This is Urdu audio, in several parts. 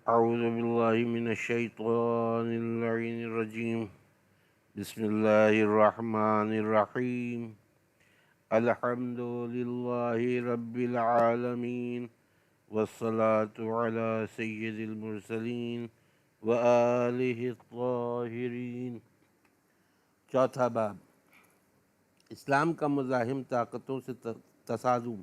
اعوذ باللہ من الشیطان اللعین الرجیم بسم اللہ الرحمن الرحیم الحمد للہ رب العالمین والصلاة علی سید المرسلین وآلہ الطاہرین۔ چوتھا باب، اسلام کا مزاحم طاقتوں سے تصادم۔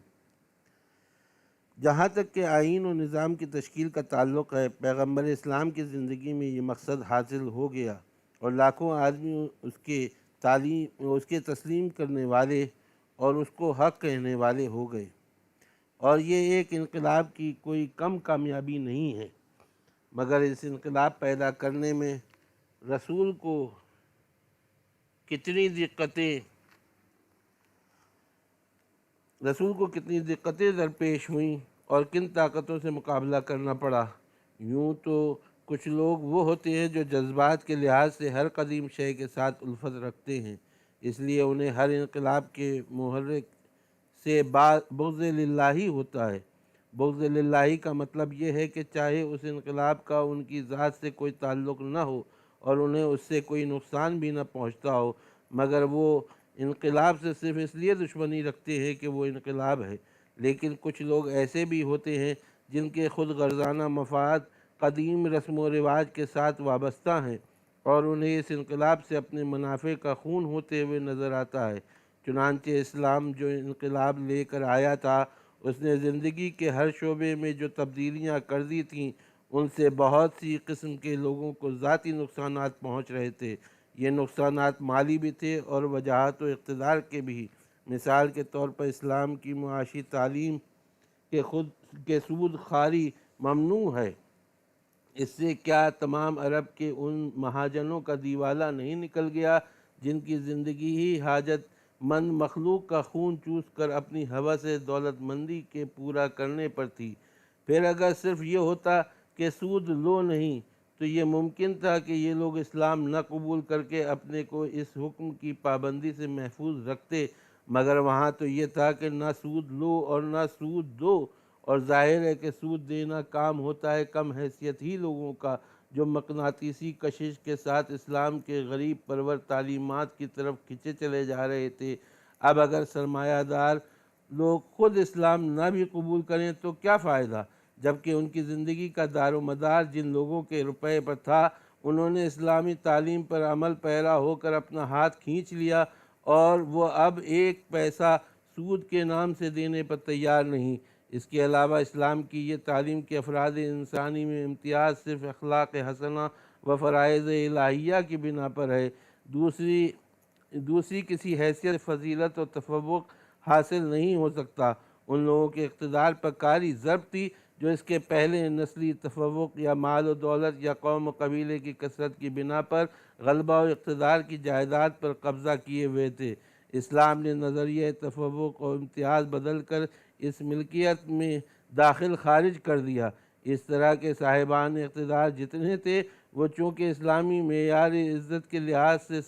جہاں تک کہ آئین و نظام کی تشکیل کا تعلق ہے، پیغمبر اسلام کی زندگی میں یہ مقصد حاصل ہو گیا اور لاکھوں آدمی اس کے تسلیم کرنے والے اور اس کو حق کہنے والے ہو گئے، اور یہ ایک انقلاب کی کوئی کم کامیابی نہیں ہے، مگر اس انقلاب پیدا کرنے میں رسول کو کتنی دقتیں درپیش ہوئیں اور کن طاقتوں سے مقابلہ کرنا پڑا۔ یوں تو کچھ لوگ وہ ہوتے ہیں جو جذبات کے لحاظ سے ہر قدیم شے کے ساتھ الفت رکھتے ہیں، اس لیے انہیں ہر انقلاب کے محرک سے بغض للہ ہوتا ہے۔ بغض للہ کا مطلب یہ ہے کہ چاہے اس انقلاب کا ان کی ذات سے کوئی تعلق نہ ہو اور انہیں اس سے کوئی نقصان بھی نہ پہنچتا ہو، مگر وہ انقلاب سے صرف اس لیے دشمنی رکھتے ہیں کہ وہ انقلاب ہے۔ لیکن کچھ لوگ ایسے بھی ہوتے ہیں جن کے خود غرضانہ مفاد قدیم رسم و رواج کے ساتھ وابستہ ہیں اور انہیں اس انقلاب سے اپنے منافع کا خون ہوتے ہوئے نظر آتا ہے۔ چنانچہ اسلام جو انقلاب لے کر آیا تھا، اس نے زندگی کے ہر شعبے میں جو تبدیلیاں کر دی تھیں، ان سے بہت سی قسم کے لوگوں کو ذاتی نقصانات پہنچ رہے تھے۔ یہ نقصانات مالی بھی تھے اور وجاہت و اقتدار کے بھی۔ مثال کے طور پر اسلام کی معاشی تعلیم کے سود خواری ممنوع ہے۔ اس سے کیا تمام عرب کے ان مہاجنوں کا دیوالہ نہیں نکل گیا جن کی زندگی ہی حاجت مند مخلوق کا خون چوس کر اپنی ہوس دولت مندی کے پورا کرنے پر تھی؟ پھر اگر صرف یہ ہوتا کہ سود لو نہیں، تو یہ ممکن تھا کہ یہ لوگ اسلام نہ قبول کر کے اپنے کو اس حکم کی پابندی سے محفوظ رکھتے، مگر وہاں تو یہ تھا کہ نہ سود لو اور نہ سود دو، اور ظاہر ہے کہ سود دینا کام ہوتا ہے کم حیثیت ہی لوگوں کا جو مقناطیسی کشش کے ساتھ اسلام کے غریب پرور تعلیمات کی طرف کھنچے چلے جا رہے تھے۔ اب اگر سرمایہ دار لوگ خود اسلام نہ بھی قبول کریں تو کیا فائدہ، جبکہ ان کی زندگی کا دار و مدار جن لوگوں کے روپے پر تھا، انہوں نے اسلامی تعلیم پر عمل پیرا ہو کر اپنا ہاتھ کھینچ لیا اور وہ اب ایک پیسہ سود کے نام سے دینے پر تیار نہیں۔ اس کے علاوہ اسلام کی یہ تعلیم کہ افراد انسانی میں امتیاز صرف اخلاق حسنہ و فرائض الہیہ کی بنا پر ہے، دوسری کسی حیثیت فضیلت و تفوق حاصل نہیں ہو سکتا۔ ان لوگوں کے اقتدار پر کاری ضرب تھی جو اس کے پہلے نسلی تفوق یا مال و دولت یا قوم و قبیلے کی کثرت کی بنا پر غلبہ و اقتدار کی جائیداد پر قبضہ کیے ہوئے تھے۔ اسلام نے نظریہ تفوق و امتیاز بدل کر اس ملکیت میں داخل خارج کر دیا۔ اس طرح کے صاحبان اقتدار جتنے تھے، وہ چونکہ اسلامی معیار عزت کے لحاظ سے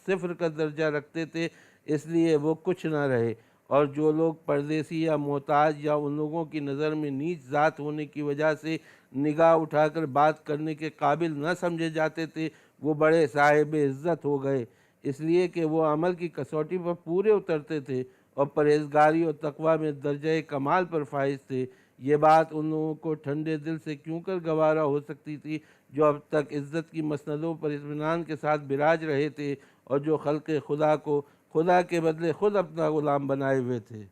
صفر کا درجہ رکھتے تھے، اس لیے وہ کچھ نہ رہے، اور جو لوگ پردیسی یا محتاج یا ان لوگوں کی نظر میں نیچ ذات ہونے کی وجہ سے نگاہ اٹھا کر بات کرنے کے قابل نہ سمجھے جاتے تھے، وہ بڑے صاحب عزت ہو گئے، اس لیے کہ وہ عمل کی کسوٹی پر پورے اترتے تھے اور پرہیزگاری اور تقویٰ میں درجہ کمال پر فائز تھے۔ یہ بات ان لوگوں کو ٹھنڈے دل سے کیوں کر گوارا ہو سکتی تھی جو اب تک عزت کی مسندوں پر اطمینان کے ساتھ براج رہے تھے اور جو خلق خدا کو خدا کے بدلے خود اپنا غلام بنائے ہوئے تھے۔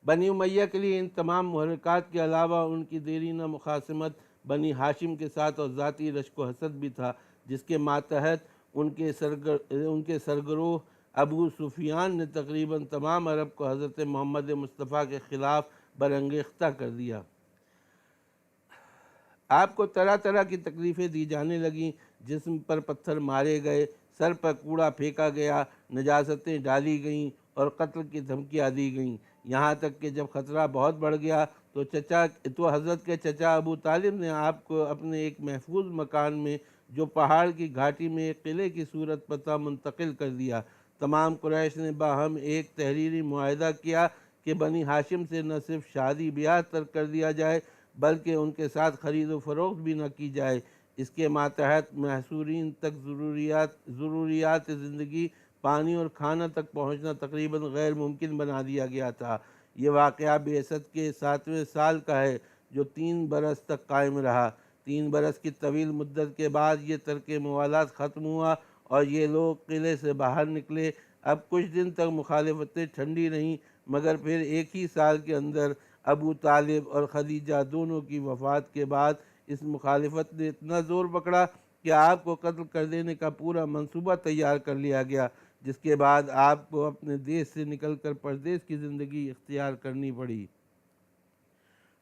بنی امیہ کے لیے ان تمام محرکات کے علاوہ ان کی دیرینہ مخاصمت بنی ہاشم کے ساتھ اور ذاتی رشک و حسد بھی تھا، جس کے ماتحت ان کے سرگروہ ابو سفیان نے تقریباً تمام عرب کو حضرت محمد مصطفیٰ کے خلاف برانگیختہ کر دیا۔ آپ کو طرح طرح کی تکلیفیں دی جانے لگیں، جسم پر پتھر مارے گئے، سر پر کوڑا پھینکا گیا، نجاستیں ڈالی گئیں اور قتل کی دھمکیاں دی گئیں، یہاں تک کہ جب خطرہ بہت بڑھ گیا تو حضرت کے چچا ابو طالب نے آپ کو اپنے ایک محفوظ مکان میں جو پہاڑ کی گھاٹی میں ایک قلعے کی صورت پر تھا منتقل کر دیا۔ تمام قریش نے باہم ایک تحریری معاہدہ کیا کہ بنی ہاشم سے نہ صرف شادی بیاہ ترک کر دیا جائے بلکہ ان کے ساتھ خرید و فروخت بھی نہ کی جائے۔ اس کے ماتحت محصورین تک ضروریات زندگی، پانی اور کھانا تک پہنچنا تقریباً غیر ممکن بنا دیا گیا تھا۔ یہ واقعہ بعثت کے 7ویں سال کا ہے جو 3 برس تک قائم رہا۔ 3 برس کی طویل مدت کے بعد یہ ترک موالات ختم ہوا اور یہ لوگ قلعے سے باہر نکلے۔ اب کچھ دن تک مخالفتیں ٹھنڈی رہیں، مگر پھر ایک ہی سال کے اندر ابو طالب اور خدیجہ دونوں کی وفات کے بعد اس مخالفت نے اتنا زور پکڑا کہ آپ کو قتل کر دینے کا پورا منصوبہ تیار کر لیا گیا، جس کے بعد آپ کو اپنے دیش سے نکل کر پردیس کی زندگی اختیار کرنی پڑی۔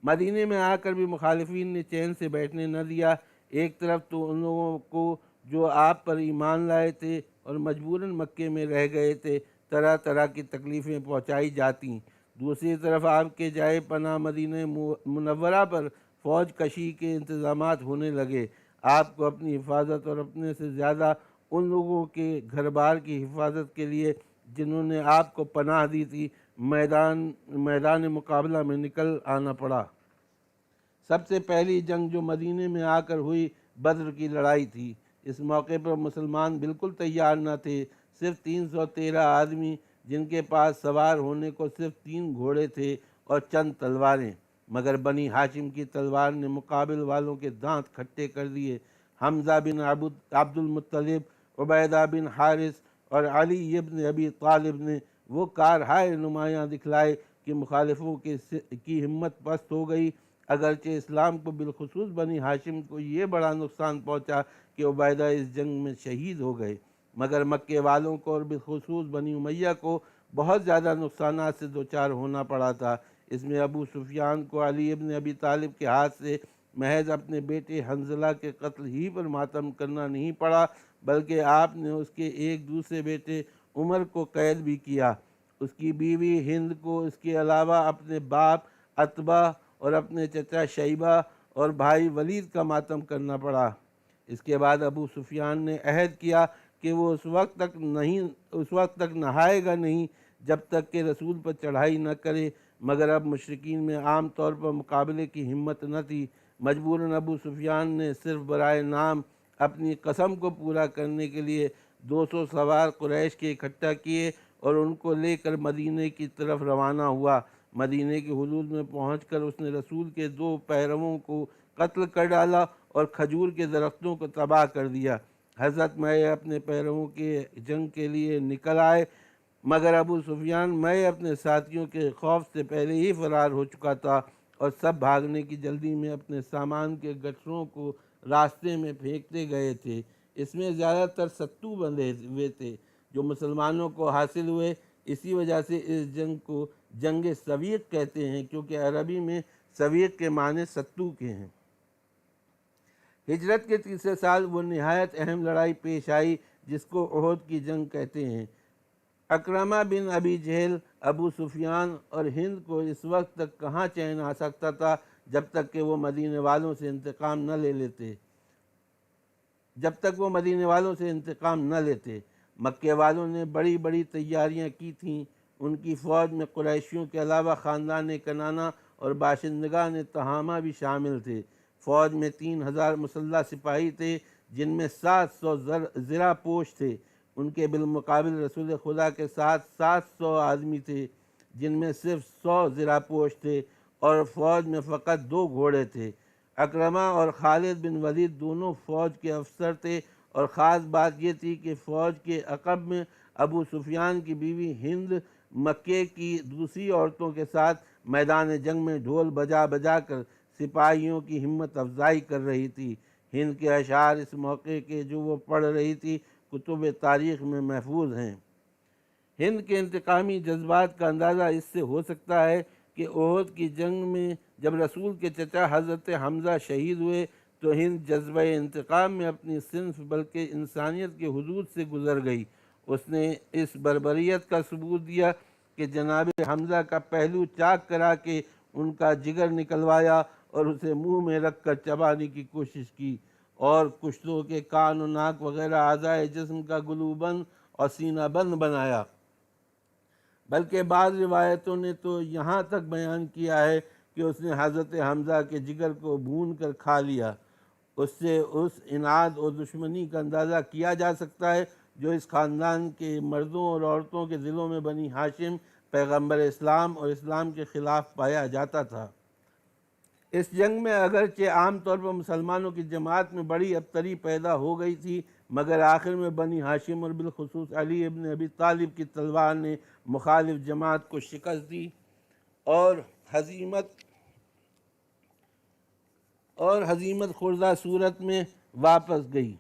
مدینے میں آ کر بھی مخالفین نے چین سے بیٹھنے نہ دیا۔ ایک طرف تو ان لوگوں کو جو آپ پر ایمان لائے تھے اور مجبوراً مکے میں رہ گئے تھے طرح طرح کی تکلیفیں پہنچائی جاتیں، دوسری طرف آپ کے جائے پناہ مدینہ منورہ پر فوج کشی کے انتظامات ہونے لگے۔ آپ کو اپنی حفاظت اور اپنے سے زیادہ ان لوگوں کے گھر بار کی حفاظت کے لیے جنہوں نے آپ کو پناہ دی تھی میدان مقابلہ میں نکل آنا پڑا۔ سب سے پہلی جنگ جو مدینے میں آ کر ہوئی بدر کی لڑائی تھی۔ اس موقع پر مسلمان بالکل تیار نہ تھے۔ صرف 313 آدمی، جن کے پاس سوار ہونے کو صرف 3 گھوڑے تھے اور چند تلواریں، مگر بنی ہاشم کی تلوار نے مقابل والوں کے دانت کھٹے کر دیے۔ حمزہ بن عبد المطلب، عبیدہ بن حارث اور علی ابن ابی طالب نے وہ کارہائے نمایاں دکھلائے کہ مخالفوں کی ہمت پست ہو گئی۔ اگرچہ اسلام کو بالخصوص بنی ہاشم کو یہ بڑا نقصان پہنچا کہ عبیدہ اس جنگ میں شہید ہو گئے، مگر مکے والوں کو اور بالخصوص بنی امیہ کو بہت زیادہ نقصانات سے دوچار ہونا پڑا تھا۔ اس میں ابو سفیان کو علی ابن ابی طالب کے ہاتھ سے محض اپنے بیٹے حنظلہ کے قتل ہی پر ماتم کرنا نہیں پڑا، بلکہ آپ نے اس کے ایک دوسرے بیٹے عمر کو قید بھی کیا۔ اس کی بیوی ہند کو اس کے علاوہ اپنے باپ عتبہ اور اپنے چچا شیبہ اور بھائی ولید کا ماتم کرنا پڑا۔ اس کے بعد ابو سفیان نے عہد کیا کہ وہ اس وقت تک نہائے گا نہیں جب تک کہ رسول پر چڑھائی نہ کرے، مگر اب مشرکین میں عام طور پر مقابلے کی ہمت نہ تھی۔ مجبوراً ابو سفیان نے صرف برائے نام اپنی قسم کو پورا کرنے کے لیے 200 سوار قریش کے اکٹھا کیے اور ان کو لے کر مدینے کی طرف روانہ ہوا۔ مدینے کی حدود میں پہنچ کر اس نے رسول کے 2 پیرووں کو قتل کر ڈالا اور کھجور کے درختوں کو تباہ کر دیا۔ حضرت میں اپنے پیرووں کے جنگ کے لیے نکل آئے، مگر ابو سفیان میں اپنے ساتھیوں کے خوف سے پہلے ہی فرار ہو چکا تھا اور سب بھاگنے کی جلدی میں اپنے سامان کے گٹھروں کو راستے میں پھینکتے گئے تھے۔ اس میں زیادہ تر ستو بندھے ہوئے تھے جو مسلمانوں کو حاصل ہوئے۔ اسی وجہ سے اس جنگ کو جنگ سویق کہتے ہیں، کیونکہ عربی میں سویق کے معنی ستو کے ہیں۔ ہجرت کے تیسرے سال وہ نہایت اہم لڑائی پیش آئی جس کو احد کی جنگ کہتے ہیں۔ اکرمہ بن ابی جہل، ابو سفیان اور ہند کو اس وقت تک کہاں چین آ سکتا تھا جب تک کہ وہ مدینے والوں سے انتقام نہ لیتے۔ مکے والوں نے بڑی بڑی تیاریاں کی تھیں۔ ان کی فوج میں قریشیوں کے علاوہ خاندان کنانہ اور باشندگان تہامہ بھی شامل تھے۔ فوج میں 3000 مسلح سپاہی تھے، جن میں 700 زرہ پوش تھے۔ ان کے بالمقابل رسول خدا کے ساتھ 700 آدمی تھے، جن میں صرف 100 زرہ پوش تھے، اور فوج میں فقط 2 گھوڑے تھے۔ اکرمہ اور خالد بن ولید دونوں فوج کے افسر تھے، اور خاص بات یہ تھی کہ فوج کے عقب میں ابو سفیان کی بیوی ہند مکے کی دوسری عورتوں کے ساتھ میدان جنگ میں ڈھول بجا بجا کر سپاہیوں کی ہمت افزائی کر رہی تھی۔ ہند کے اشعار اس موقع کے جو وہ پڑھ رہی تھی کتب تاریخ میں محفوظ ہیں۔ ہند کے انتقامی جذبات کا اندازہ اس سے ہو سکتا ہے کہ احد کی جنگ میں جب رسول کے چچا حضرت حمزہ شہید ہوئے تو ہند جذبہ انتقام میں اپنی صنف بلکہ انسانیت کے حدود سے گزر گئی۔ اس نے اس بربریت کا ثبوت دیا کہ جناب حمزہ کا پہلو چاک کرا کے ان کا جگر نکلوایا اور اسے منہ میں رکھ کر چبانے کی کوشش کی، اور کشتوں کے کان و ناک وغیرہ اعضائے جسم کا گلو بند اور سینہ بند بنایا۔ بلکہ بعض روایتوں نے تو یہاں تک بیان کیا ہے کہ کہ اس نے حضرت حمزہ کے جگر کو بھون کر کھا لیا۔ اس سے اس عناد اور دشمنی کا اندازہ کیا جا سکتا ہے جو اس خاندان کے مردوں اور عورتوں کے دلوں میں بنی ہاشم، پیغمبر اسلام اور اسلام کے خلاف پایا جاتا تھا۔ اس جنگ میں اگرچہ عام طور پر مسلمانوں کی جماعت میں بڑی ابتری پیدا ہو گئی تھی، مگر آخر میں بنی ہاشم اور بالخصوص علی ابن ابی طالب کی تلوار نے مخالف جماعت کو شکست دی اور ہزیمت خوردہ صورت میں واپس گئی۔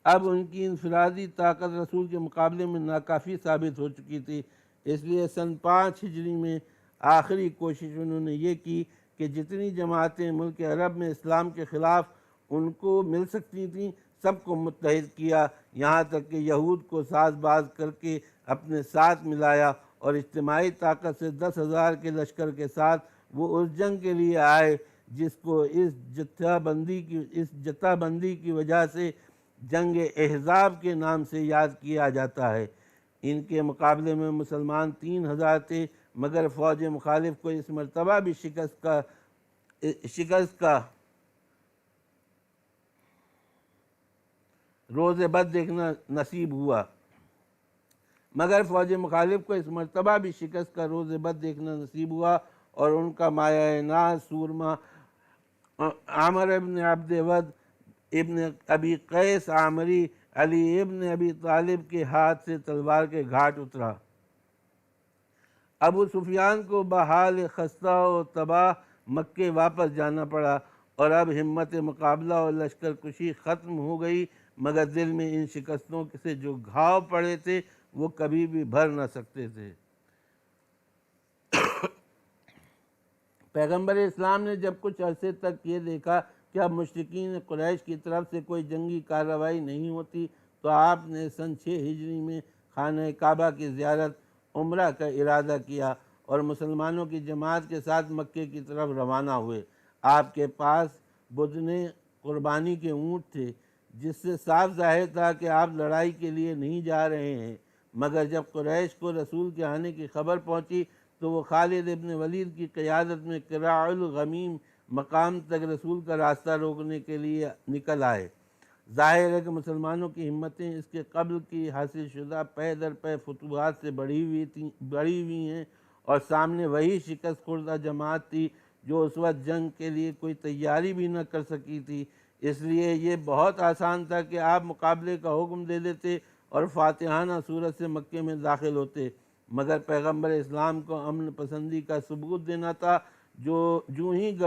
اب ان کی انفرادی طاقت رسول کے مقابلے میں ناکافی ثابت ہو چکی تھی، اس لیے سن 5 ہجری میں آخری کوشش انہوں نے یہ کی کہ جتنی جماعتیں ملک عرب میں اسلام کے خلاف ان کو مل سکتی تھیں سب کو متحد کیا، یہاں تک کہ یہود کو ساز باز کر کے اپنے ساتھ ملایا اور اجتماعی طاقت سے 10,000 کے لشکر کے ساتھ وہ اس جنگ کے لیے آئے جس کو اس جتھہ بندی کی وجہ سے جنگ احزاب کے نام سے یاد کیا جاتا ہے۔ ان کے مقابلے میں مسلمان 3,000 تھے، مگر فوج مخالف کو اس مرتبہ بھی شکست کا روز بد دیکھنا نصیب ہوا اور ان کا مایہ ناز سورما عامر ابن عبد ود ابن ابی قیس عامری علی ابن ابی طالب کے ہاتھ سے تلوار کے گھاٹ اترا۔ ابو سفیان کو بحال خستہ و تباہ مکے واپس جانا پڑا اور اب ہمت مقابلہ اور لشکر کشی ختم ہو گئی، مگر دل میں ان شکستوں سے جو گھاؤ پڑے تھے وہ کبھی بھی بھر نہ سکتے تھے۔ پیغمبر اسلام نے جب کچھ عرصے تک یہ دیکھا کہ اب مشرکین قریش کی طرف سے کوئی جنگی کارروائی نہیں ہوتی تو آپ نے سن 6 ہجری میں خانہ کعبہ کی زیارت عمرہ کا ارادہ کیا اور مسلمانوں کی جماعت کے ساتھ مکے کی طرف روانہ ہوئے۔ آپ کے پاس بدنِ قربانی کے اونٹ تھے، جس سے صاف ظاہر تھا کہ آپ لڑائی کے لیے نہیں جا رہے ہیں، مگر جب قریش کو رسول کے آنے کی خبر پہنچی تو وہ خالد ابن ولید کی قیادت میں قراع الغمیم مقام تک رسول کا راستہ روکنے کے لیے نکل آئے۔ ظاہر ہے کہ مسلمانوں کی ہمتیں اس کے قبل کی حاصل شدہ پے در پے فتوحات سے بڑھی ہوئی ہیں اور سامنے وہی شکست خوردہ جماعت تھی جو اس وقت جنگ کے لیے کوئی تیاری بھی نہ کر سکی تھی۔ اس لیے یہ بہت آسان تھا کہ آپ مقابلے کا حکم دے دیتے اور فاتحانہ صورت سے مکے میں داخل ہوتے، مگر پیغمبر اسلام کو امن پسندی کا ثبوت دینا تھا۔ جو ہی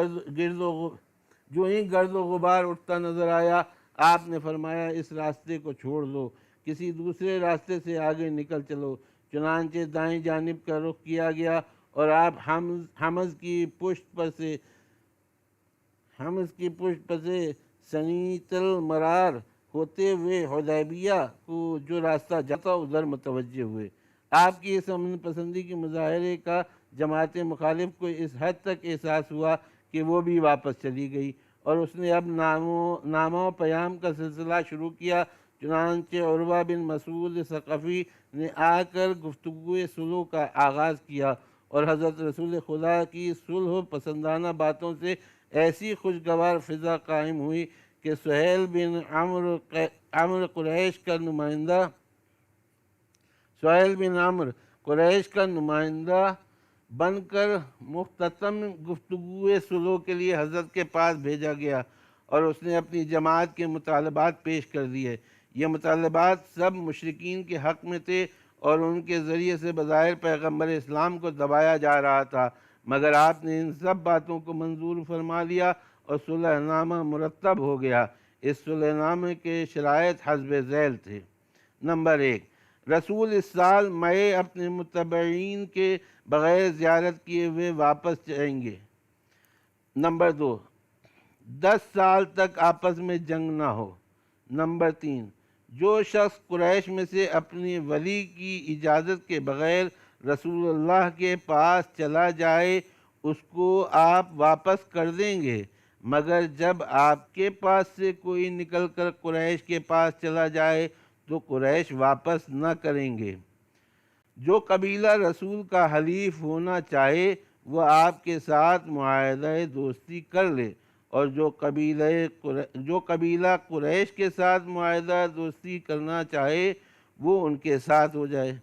گرد و غبار اٹھتا نظر آیا، آپ نے فرمایا اس راستے کو چھوڑ دو، کسی دوسرے راستے سے آگے نکل چلو۔ چنانچہ دائیں جانب کا رخ کیا گیا اور آپ حمز کی پشت پر سے سنیت المرار ہوتے ہوئے حدیبیہ کو جو راستہ جاتا ادھر متوجہ ہوئے۔ آپ کی اس امن پسندی کے مظاہرے کا جماعت مخالف کو اس حد تک احساس ہوا کہ وہ بھی واپس چلی گئی اور اس نے اب نامہ و پیام کا سلسلہ شروع کیا۔ چنانچہ عروہ بن مسعود ثقفی نے آ کر گفتگو صلح کا آغاز کیا اور حضرت رسول خدا کی صلح و پسندانہ باتوں سے ایسی خوشگوار فضا قائم ہوئی کہ سہیل بن عمرو قریش کا نمائندہ بن کر مختتم گفتگو صلح کے لیے حضرت کے پاس بھیجا گیا اور اس نے اپنی جماعت کے مطالبات پیش کر دیے۔ یہ مطالبات سب مشرکین کے حق میں تھے اور ان کے ذریعے سے بظاہر پیغمبر اسلام کو دبایا جا رہا تھا، مگر آپ نے ان سب باتوں کو منظور فرما لیا اور صلح نامہ مرتب ہو گیا۔ اس صلح نامے کے شرائط حسب ذیل تھے: نمبر 1، رسول اس سال مئی اپنے متبعین کے بغیر زیارت کیے ہوئے واپس جائیں گے۔ نمبر 2، 10 سال تک آپس میں جنگ نہ ہو۔ نمبر 3، جو شخص قریش میں سے اپنی ولی کی اجازت کے بغیر رسول اللہ کے پاس چلا جائے اس کو آپ واپس کر دیں گے، مگر جب آپ کے پاس سے کوئی نکل کر قریش کے پاس چلا جائے تو قریش واپس نہ کریں گے۔ جو قبیلہ رسول کا حلیف ہونا چاہے وہ آپ کے ساتھ معاہدہ دوستی کر لے، اور جو قبیلہ قریش کے ساتھ معاہدہ دوستی کرنا چاہے وہ ان کے ساتھ ہو جائے۔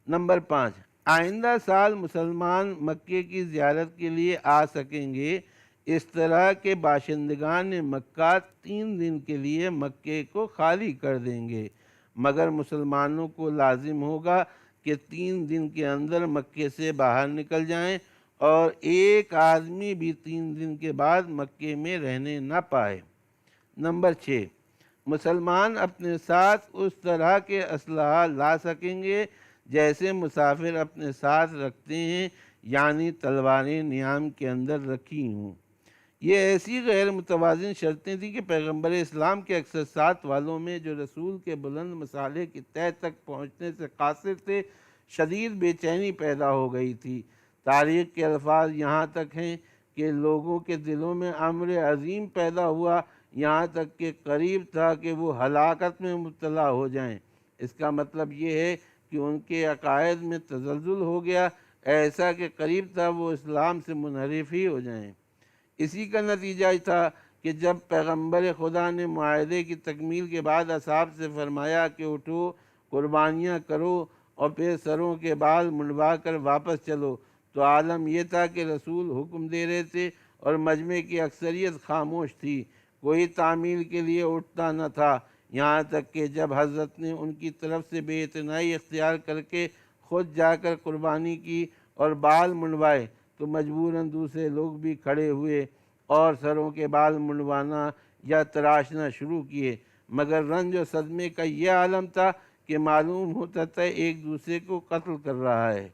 نمبر 5، آئندہ سال مسلمان مکے کی زیارت کے لیے آ سکیں گے۔ اس طرح کے باشندگان مکہ 3 دن کے لیے مکے کو خالی کر دیں گے، مگر مسلمانوں کو لازم ہوگا کہ 3 دن کے اندر مکے سے باہر نکل جائیں، اور ایک آدمی بھی 3 دن کے بعد مکے میں رہنے نہ پائے۔ نمبر 6، مسلمان اپنے ساتھ اس طرح کے اسلحہ لا سکیں گے جیسے مسافر اپنے ساتھ رکھتے ہیں، یعنی تلواریں نیام کے اندر رکھی ہوں۔ یہ ایسی غیر متوازن شرطیں تھیں کہ پیغمبر اسلام کے اکثر ساتھ والوں میں جو رسول کے بلند مسالے کی تہہ تک پہنچنے سے قاصر تھے، شدید بے چینی پیدا ہو گئی تھی۔ تاریخ کے الفاظ یہاں تک ہیں کہ لوگوں کے دلوں میں امر عظیم پیدا ہوا، یہاں تک کہ قریب تھا کہ وہ ہلاکت میں مبتلا ہو جائیں۔ اس کا مطلب یہ ہے کہ ان کے عقائد میں تزلزل ہو گیا، ایسا کہ قریب تھا وہ اسلام سے منحرف ہی ہو جائیں۔ اسی کا نتیجہ تھا کہ جب پیغمبر خدا نے معاہدے کی تکمیل کے بعد اصحاب سے فرمایا کہ اٹھو، قربانیاں کرو اور پھر سروں کے بال منڈوا کر واپس چلو، تو عالم یہ تھا کہ رسول حکم دے رہے تھے اور مجمع کی اکثریت خاموش تھی، کوئی تعمیل کے لیے اٹھتا نہ تھا، یہاں تک کہ جب حضرت نے ان کی طرف سے بے اعتنائی اختیار کر کے خود جا کر قربانی کی اور بال منڈوائے تو مجبوراً دوسرے لوگ بھی کھڑے ہوئے اور سروں کے بال منڈوانا یا تراشنا شروع کیے، مگر رنج و صدمے کا یہ عالم تھا کہ معلوم ہوتا تھا ایک دوسرے کو قتل کر رہا ہے۔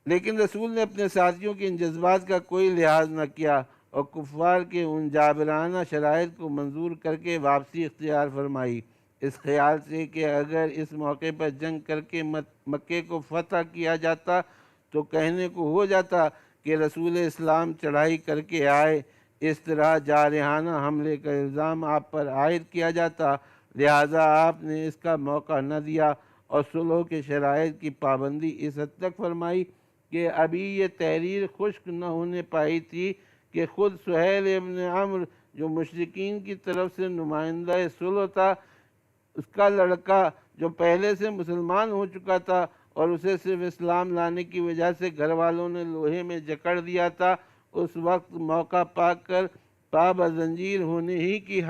لیکن رسول نے اپنے ساتھیوں کے ان جذبات کا کوئی لحاظ نہ کیا اور کفار کے ان جابرانہ شرائط کو منظور کر کے واپسی اختیار فرمائی، اس خیال سے کہ اگر اس موقع پر جنگ کر کے مکے کو فتح کیا جاتا تو کہنے کو ہو جاتا کہ رسول اسلام چڑھائی کر کے آئے، اس طرح جارحانہ حملے کا الزام آپ پر عائد کیا جاتا، لہٰذا آپ نے اس کا موقع نہ دیا اور صلح کے شرائط کی پابندی اس حد تک فرمائی کہ ابھی یہ تحریر خشک نہ ہونے پائی تھی کہ خود سہیل ابن عمرو جو مشرکین کی طرف سے نمائندہ صلح تھا، اس کا لڑکا جو پہلے سے مسلمان ہو چکا تھا اور اسے صرف اسلام لانے کی وجہ سے گھر والوں نے لوہے میں جکڑ دیا تھا، اس وقت موقع پا کر پا بزنجیر ہونے ہی کی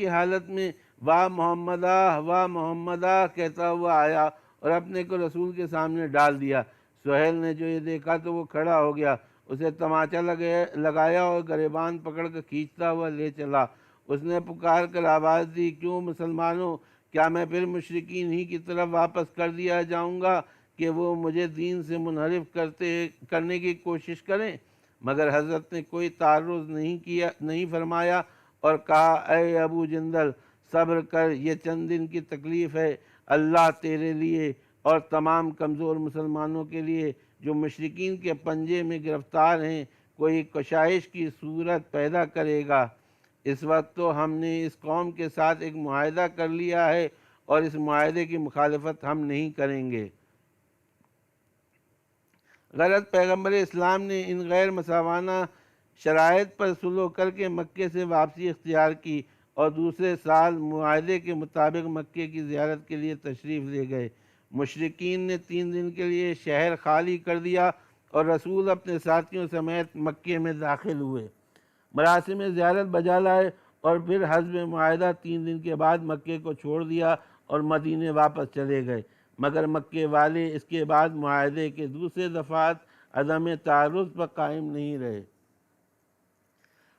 حالت میں واہ محمدہ واہ محمدہ کہتا ہوا آیا اور اپنے کو رسول کے سامنے ڈال دیا۔ سہیل نے جو یہ دیکھا تو وہ کھڑا ہو گیا، اسے تماچا لگایا اور گریبان پکڑ کر کھینچتا ہوا لے چلا۔ اس نے پکار کر آواز دی، کیوں مسلمانوں، کیا میں پھر مشرکین ہی کی طرف واپس کر دیا جاؤں گا کہ وہ مجھے دین سے منحرف کرنے کی کوشش کریں؟ مگر حضرت نے کوئی تعرض نہیں فرمایا اور کہا، اے ابو جندل، صبر کر، یہ چند دن کی تکلیف ہے، اللہ تیرے لیے اور تمام کمزور مسلمانوں کے لیے جو مشرکین کے پنجے میں گرفتار ہیں کوئی کشائش کی صورت پیدا کرے گا۔ اس وقت تو ہم نے اس قوم کے ساتھ ایک معاہدہ کر لیا ہے اور اس معاہدے کی مخالفت ہم نہیں کریں گے۔ غرض پیغمبر اسلام نے ان غیر مساوانہ شرائط پر صلح کر کے مکے سے واپسی اختیار کی اور دوسرے سال معاہدے کے مطابق مکے کی زیارت کے لیے تشریف لے گئے۔ مشرکین نے 3 دن کے لیے شہر خالی کر دیا اور رسول اپنے ساتھیوں سمیت مکے میں داخل ہوئے، مراسم زیارت بجا لائے اور پھر حسب معاہدہ 3 دن کے بعد مکے کو چھوڑ دیا اور مدینے واپس چلے گئے، مگر مکے والے اس کے بعد معاہدے کے دوسرے دفعات عدم تعرض پر قائم نہیں رہے۔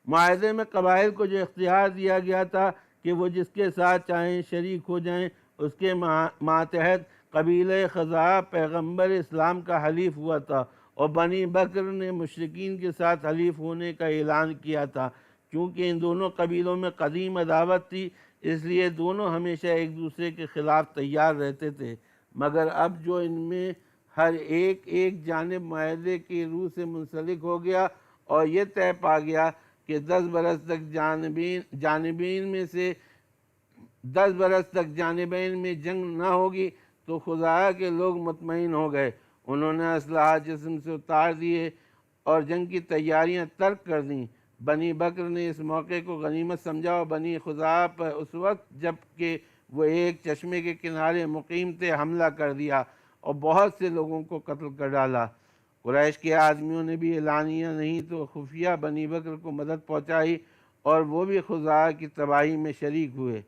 معاہدے میں قبائل کو جو اختیار دیا گیا تھا کہ وہ جس کے ساتھ چاہیں شریک ہو جائیں، اس کے ماتحت قبیلہ خزاعہ پیغمبر اسلام کا حلیف ہوا تھا اور بنی بکر نے مشرکین کے ساتھ حلیف ہونے کا اعلان کیا تھا۔ چونکہ ان دونوں قبیلوں میں قدیم عداوت تھی، اس لیے دونوں ہمیشہ ایک دوسرے کے خلاف تیار رہتے تھے، مگر اب جو ان میں ہر ایک جانب معاہدے کی روح سے منسلک ہو گیا اور یہ طے پا گیا کہ 10 برس تک جانبین میں سے 10 برس تک جانبین میں جنگ نہ ہوگی تو خزاعہ کے لوگ مطمئن ہو گئے۔ انہوں نے اسلحہ جسم سے اتار دیے اور جنگ کی تیاریاں ترک کر دیں۔ بنی بکر نے اس موقع کو غنیمت سمجھا اور بنی خزاعہ پر اس وقت جب کہ وہ ایک چشمے کے کنارے مقیم تھے حملہ کر دیا اور بہت سے لوگوں کو قتل کر ڈالا۔ قریش کے آدمیوں نے بھی اعلانیہ نہیں تو خفیہ بنی بکر کو مدد پہنچائی اور وہ بھی خزاعہ کی تباہی میں شریک ہوئے۔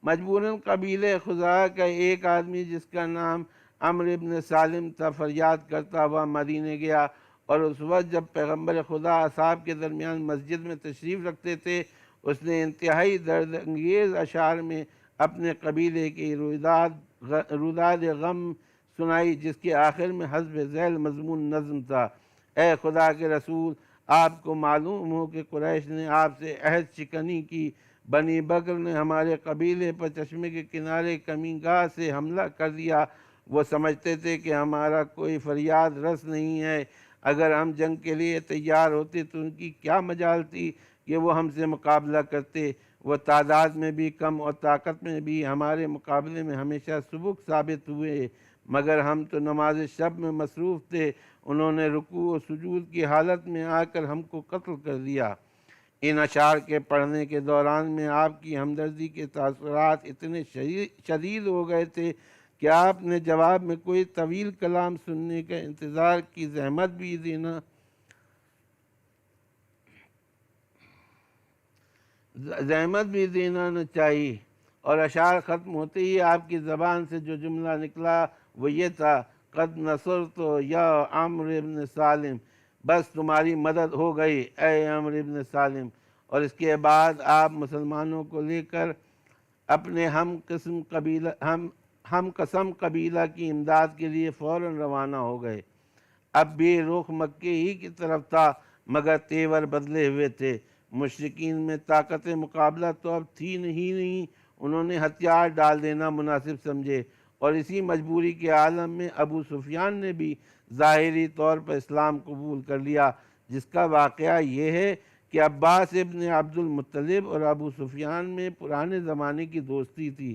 مجبوراً قبیلہ خزاعہ کا ایک آدمی جس کا نام عمرو ابن سالم تھا فریاد کرتا ہوا مدینے گیا، اور اس وقت جب پیغمبر خدا اصحاب کے درمیان مسجد میں تشریف رکھتے تھے اس نے انتہائی درد انگیز اشعار میں اپنے قبیلے کی روداد غم سنائی، جس کے آخر میں حسب ذیل مضمون نظم تھا: اے خدا کے رسول، آپ کو معلوم ہو کہ قریش نے آپ سے عہد شکنی کی، بنی بکر نے ہمارے قبیلے پر چشمے کے کنارے کمین گاہ سے حملہ کر دیا۔ وہ سمجھتے تھے کہ ہمارا کوئی فریاد رس نہیں ہے، اگر ہم جنگ کے لیے تیار ہوتے تو ان کی کیا مجال تھی کہ وہ ہم سے مقابلہ کرتے۔ وہ تعداد میں بھی کم اور طاقت میں بھی ہمارے مقابلے میں ہمیشہ سبک ثابت ہوئے، مگر ہم تو نماز شب میں مصروف تھے۔ انہوں نے رکوع و سجود کی حالت میں آ کر ہم کو قتل کر دیا۔ ان اشعار کے پڑھنے کے دوران میں آپ کی ہمدردی کے تاثرات اتنے شدید ہو گئے تھے کہ آپ نے جواب میں کوئی طویل کلام سننے کا انتظار کی زحمت بھی دینا نہ چاہیے، اور اشعار ختم ہوتے ہی آپ کی زبان سے جو جملہ نکلا وہ یہ تھا: قد نصرت یا عمرو ابن سالم، بس تمہاری مدد ہو گئی اے عمرو ابن سالم۔ اور اس کے بعد آپ مسلمانوں کو لے کر اپنے ہم قسم قبیلہ کی امداد کے لیے فوراً روانہ ہو گئے۔ اب بھی رخ مکے ہی کی طرف تھا، مگر تیور بدلے ہوئے تھے۔ مشرکین میں طاقت مقابلہ تو اب تھی نہیں، انہوں نے ہتھیار ڈال دینا مناسب سمجھے، اور اسی مجبوری کے عالم میں ابو سفیان نے بھی ظاہری طور پر اسلام قبول کر لیا، جس کا واقعہ یہ ہے کہ عباس ابن عبد المطلب اور ابو سفیان میں پرانے زمانے کی دوستی تھی۔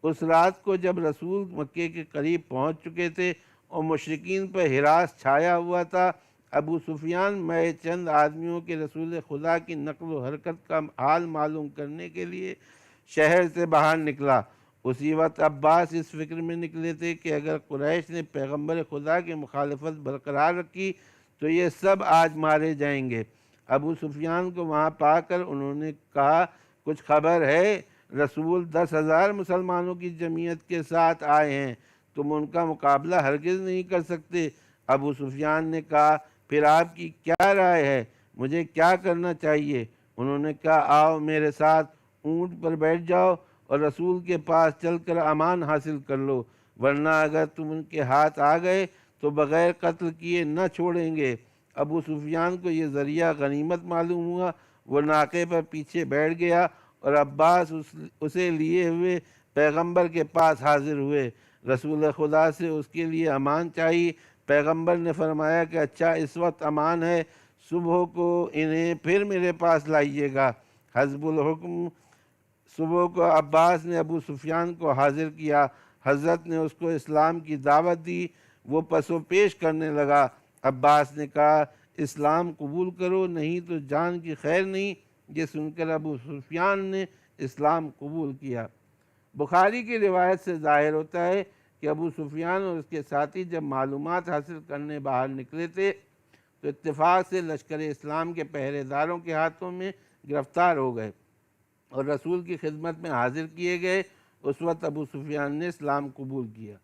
اس رات کو جب رسول مکے کے قریب پہنچ چکے تھے اور مشرکین پر ہراس چھایا ہوا تھا، ابو سفیان میں چند آدمیوں کے رسول خدا کی نقل و حرکت کا حال معلوم کرنے کے لیے شہر سے باہر نکلا۔ اسی وقت عباس اس فکر میں نکلے تھے کہ اگر قریش نے پیغمبر خدا کی مخالفت برقرار رکھی تو یہ سب آج مارے جائیں گے۔ ابو سفیان کو وہاں پا کر انہوں نے کہا: کچھ خبر ہے؟ رسول 10,000 مسلمانوں کی جمعیت کے ساتھ آئے ہیں، تم ان کا مقابلہ ہرگز نہیں کر سکتے۔ ابو سفیان نے کہا: پھر آپ کی کیا رائے ہے؟ مجھے کیا کرنا چاہیے؟ انہوں نے کہا: آؤ میرے ساتھ اونٹ پر بیٹھ جاؤ اور رسول کے پاس چل کر امان حاصل کر لو، ورنہ اگر تم ان کے ہاتھ آ گئے تو بغیر قتل کیے نہ چھوڑیں گے۔ ابو سفیان کو یہ ذریعہ غنیمت معلوم ہوا، وہ ناقے پر پیچھے بیٹھ گیا اور عباس اسے لیے ہوئے پیغمبر کے پاس حاضر ہوئے۔ رسول خدا سے اس کے لیے امان چاہی۔ پیغمبر نے فرمایا کہ اچھا، اس وقت امان ہے، صبح کو انہیں پھر میرے پاس لائیے گا۔ حسب الحکم صبح کو عباس نے ابو سفیان کو حاضر کیا۔ حضرت نے اس کو اسلام کی دعوت دی، وہ پس و پیش کرنے لگا۔ عباس نے کہا: اسلام قبول کرو، نہیں تو جان کی خیر نہیں۔ یہ سن کر ابو سفیان نے اسلام قبول کیا۔ بخاری کی روایت سے ظاہر ہوتا ہے کہ ابو سفیان اور اس کے ساتھی جب معلومات حاصل کرنے باہر نکلے تھے تو اتفاق سے لشکر اسلام کے پہرے داروں کے ہاتھوں میں گرفتار ہو گئے اور رسول کی خدمت میں حاضر کیے گئے۔ اس وقت ابو سفیان نے اسلام قبول کیا۔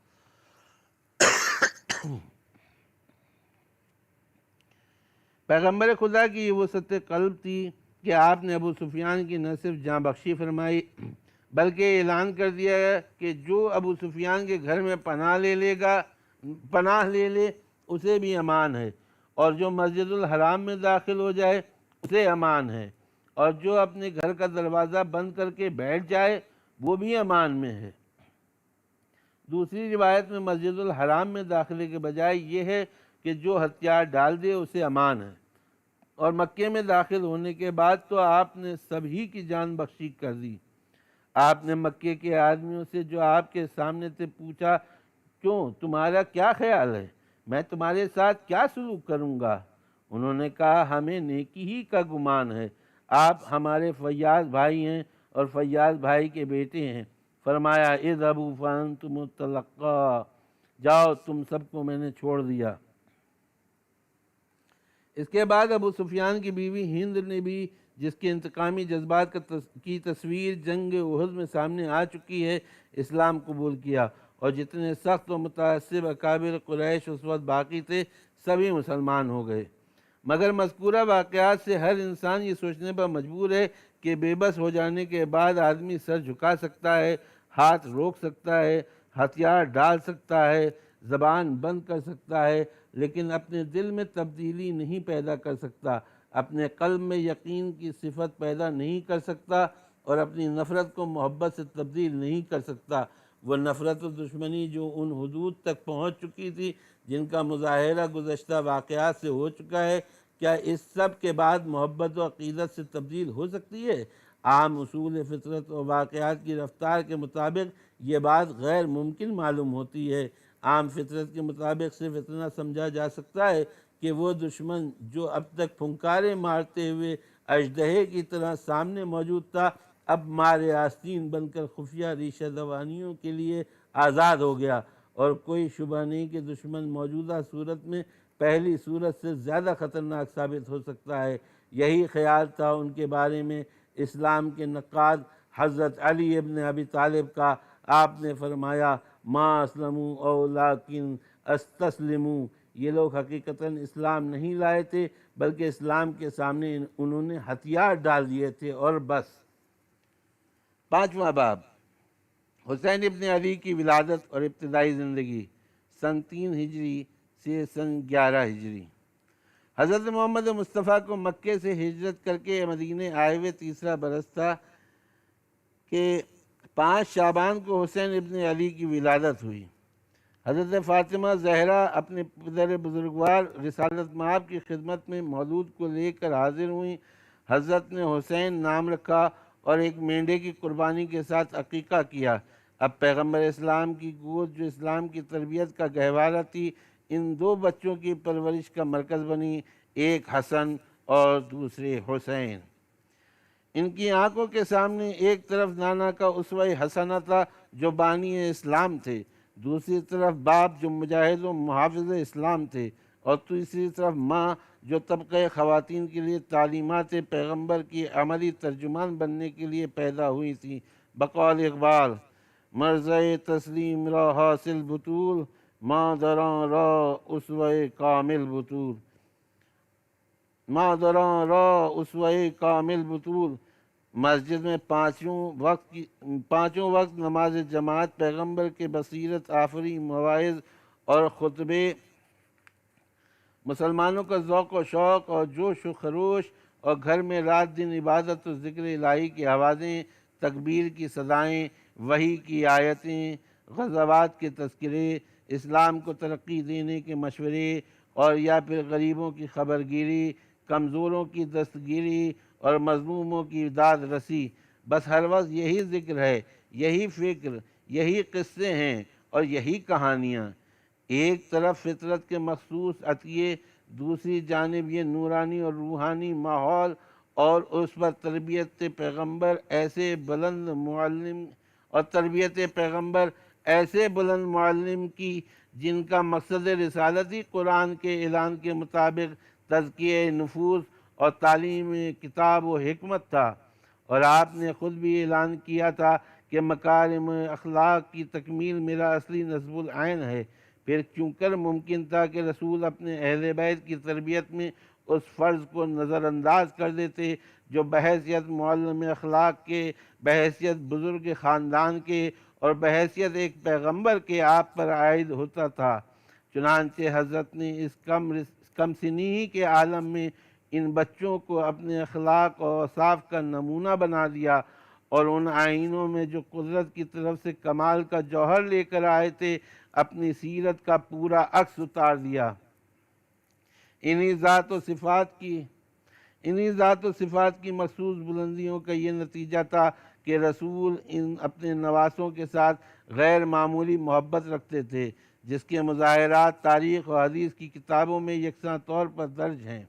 پیغمبر خدا کی یہ وسعت قلب تھی کہ آپ نے ابو سفیان کی نہ صرف جاں بخشی فرمائی بلکہ اعلان کر دیا کہ جو ابو سفیان کے گھر میں پناہ لے لے اسے بھی امان ہے، اور جو مسجد الحرام میں داخل ہو جائے اسے امان ہے، اور جو اپنے گھر کا دروازہ بند کر کے بیٹھ جائے وہ بھی امان میں ہے۔ دوسری روایت میں مسجد الحرام میں داخلے کے بجائے یہ ہے کہ جو ہتھیار ڈال دے اسے امان ہے، اور مکے میں داخل ہونے کے بعد تو آپ نے سبھی کی جان بخشی کر دی۔ آپ نے مکے کے آدمیوں سے جو آپ کے سامنے تھے پوچھا، کیوں تمہارا کیا خیال ہے، میں تمہارے ساتھ کیا سلوک کروں گا؟ انہوں نے کہا ہمیں نیکی ہی کا گمان ہے، آپ ہمارے فیاض بھائی ہیں اور فیاض بھائی کے بیٹے ہیں۔ فرمایا اذهبوا فانتم الطلقاء، جاؤ تم سب کو میں نے چھوڑ دیا۔ اس کے بعد ابو سفیان کی بیوی ہند نے بھی، جس کے انتقامی جذبات کی تصویر جنگ احد میں سامنے آ چکی ہے، اسلام قبول کیا، اور جتنے سخت و متعصب اکابر قریش اس وقت باقی تھے سبھی مسلمان ہو گئے۔ مگر مذکورہ واقعات سے ہر انسان یہ سوچنے پر مجبور ہے کہ بے بس ہو جانے کے بعد آدمی سر جھکا سکتا ہے، ہاتھ روک سکتا ہے، ہتھیار ڈال سکتا ہے، زبان بند کر سکتا ہے، لیکن اپنے دل میں تبدیلی نہیں پیدا کر سکتا، اپنے قلب میں یقین کی صفت پیدا نہیں کر سکتا، اور اپنی نفرت کو محبت سے تبدیل نہیں کر سکتا۔ وہ نفرت و دشمنی جو ان حدود تک پہنچ چکی تھی جن کا مظاہرہ گزشتہ واقعات سے ہو چکا ہے، کیا اس سب کے بعد محبت و عقیدت سے تبدیل ہو سکتی ہے؟ عام اصول فطرت و واقعات کی رفتار کے مطابق یہ بات غیر ممکن معلوم ہوتی ہے۔ عام فطرت کے مطابق صرف اتنا سمجھا جا سکتا ہے کہ وہ دشمن جو اب تک پھنکارے مارتے ہوئے اژدہے کی طرح سامنے موجود تھا، اب مارے آستین بن کر خفیہ ریشہ دوانیوں کے لیے آزاد ہو گیا، اور کوئی شبہ نہیں کہ دشمن موجودہ صورت میں پہلی صورت سے زیادہ خطرناک ثابت ہو سکتا ہے۔ یہی خیال تھا ان کے بارے میں اسلام کے نقاد حضرت علی ابن ابی طالب کا۔ آپ نے فرمایا ما اسلموا او لیکن استسلموا، یہ لوگ حقیقتاً اسلام نہیں لائے تھے بلکہ اسلام کے سامنے انہوں نے ہتھیار ڈال دیے تھے اور بس۔ 5واں باب، حسین ابن علی کی ولادت اور ابتدائی زندگی، سن 3 ہجری سے سن 11 ہجری۔ حضرت محمد مصطفیٰ کو مکے سے ہجرت کر کے مدینے آئے ہوئے تیسرا برس تھا کہ 5 شعبان کو حسین ابن علی کی ولادت ہوئی۔ حضرت فاطمہ زہرا اپنے پدر بزرگوار رسالت مآب کی خدمت میں مولود کو لے کر حاضر ہوئیں۔ حضرت نے حسین نام رکھا اور ایک مینڈے کی قربانی کے ساتھ عقیقہ کیا۔ اب پیغمبر اسلام کی گود جو اسلام کی تربیت کا گہوارہ تھی، ان 2 بچوں کی پرورش کا مرکز بنی، ایک حسن اور دوسرے حسین۔ ان کی آنکھوں کے سامنے ایک طرف نانا کا اسوہ حسنہ تھا جو بانی اسلام تھے، دوسری طرف باپ جو مجاہد و محافظ اسلام تھے، اور تیسری طرف ماں جو طبقہ خواتین کے لیے تعلیمات پیغمبر کی عملی ترجمان بننے کے لیے پیدا ہوئی تھیں۔ بقول اقبال، مرزا تسلیم را حاصل بطول، مادراں را اسوہ کامل بطول، مادراں را اسوہ کامل بطول۔ مسجد میں پانچوں وقت نماز جماعت، پیغمبر کے بصیرت آفری مواعظ اور خطبے، مسلمانوں کا ذوق و شوق اور جوش و خروش، اور گھر میں رات دن عبادت و ذکر الہی کی آوازیں، تکبیر کی صدائیں، وحی کی آیتیں، غزوات کے تذکرے، اسلام کو ترقی دینے کے مشورے، اور یا پھر غریبوں کی خبرگیری، کمزوروں کی دستگیری اور مظلوموں کی داد رسی۔ بس ہر وقت یہی ذکر ہے، یہی فکر، یہی قصے ہیں اور یہی کہانیاں۔ ایک طرف فطرت کے مخصوص عطیے، دوسری جانب یہ نورانی اور روحانی ماحول، اور اس پر تربیت پیغمبر ایسے بلند معلم کی جن کا مقصد رسالت ہی قرآن کے اعلان کے مطابق تزکیہ نفوس اور تعلیم کتاب و حکمت تھا۔ اور آپ نے خود بھی اعلان کیا تھا کہ مکارم اخلاق کی تکمیل میرا اصلی نصب العین ہے۔ پھر کیوں کر ممکن تھا کہ رسول اپنے اہل بیت کی تربیت میں اس فرض کو نظر انداز کر دیتے جو بحیثیت معلم اخلاق کے، بحیثیت بزرگ خاندان کے، اور بحیثیت ایک پیغمبر کے آپ پر عائد ہوتا تھا۔ چنانچہ حضرت نے اس کم سنی کے عالم میں ان بچوں کو اپنے اخلاق اور اوصاف کا نمونہ بنا دیا، اور ان آئینوں میں جو قدرت کی طرف سے کمال کا جوہر لے کر آئے تھے، اپنی سیرت کا پورا عکس اتار دیا۔ انہی ذات و صفات کی مخصوص بلندیوں کا یہ نتیجہ تھا کہ رسول اپنے نواسوں کے ساتھ غیر معمولی محبت رکھتے تھے، جس کے مظاہرات تاریخ و حدیث کی کتابوں میں یکساں طور پر درج ہیں۔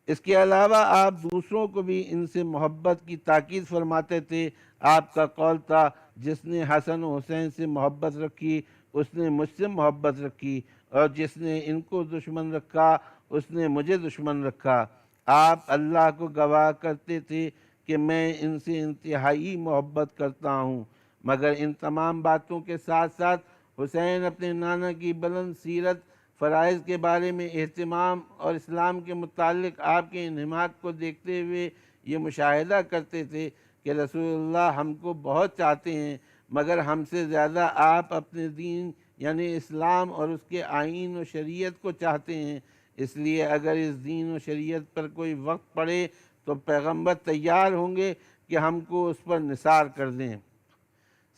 اس کے علاوہ آپ دوسروں کو بھی ان سے محبت کی تاکید فرماتے تھے۔ آپ کا قول تھا، جس نے حسن و حسین سے محبت رکھی اس نے مجھ سے محبت رکھی، اور جس نے ان کو دشمن رکھا اس نے مجھے دشمن رکھا۔ آپ اللہ کو گواہ کرتے تھے کہ میں ان سے انتہائی محبت کرتا ہوں، مگر ان تمام باتوں کے ساتھ ساتھ حسین اپنے نانا کی بلند سیرت، فرائض کے بارے میں اہتمام اور اسلام کے متعلق آپ کے انہماک کو دیکھتے ہوئے یہ مشاہدہ کرتے تھے کہ رسول اللہ ہم کو بہت چاہتے ہیں، مگر ہم سے زیادہ آپ اپنے دین یعنی اسلام اور اس کے آئین و شریعت کو چاہتے ہیں۔ اس لیے اگر اس دین و شریعت پر کوئی وقت پڑے تو پیغمبر تیار ہوں گے کہ ہم کو اس پر نثار کر دیں۔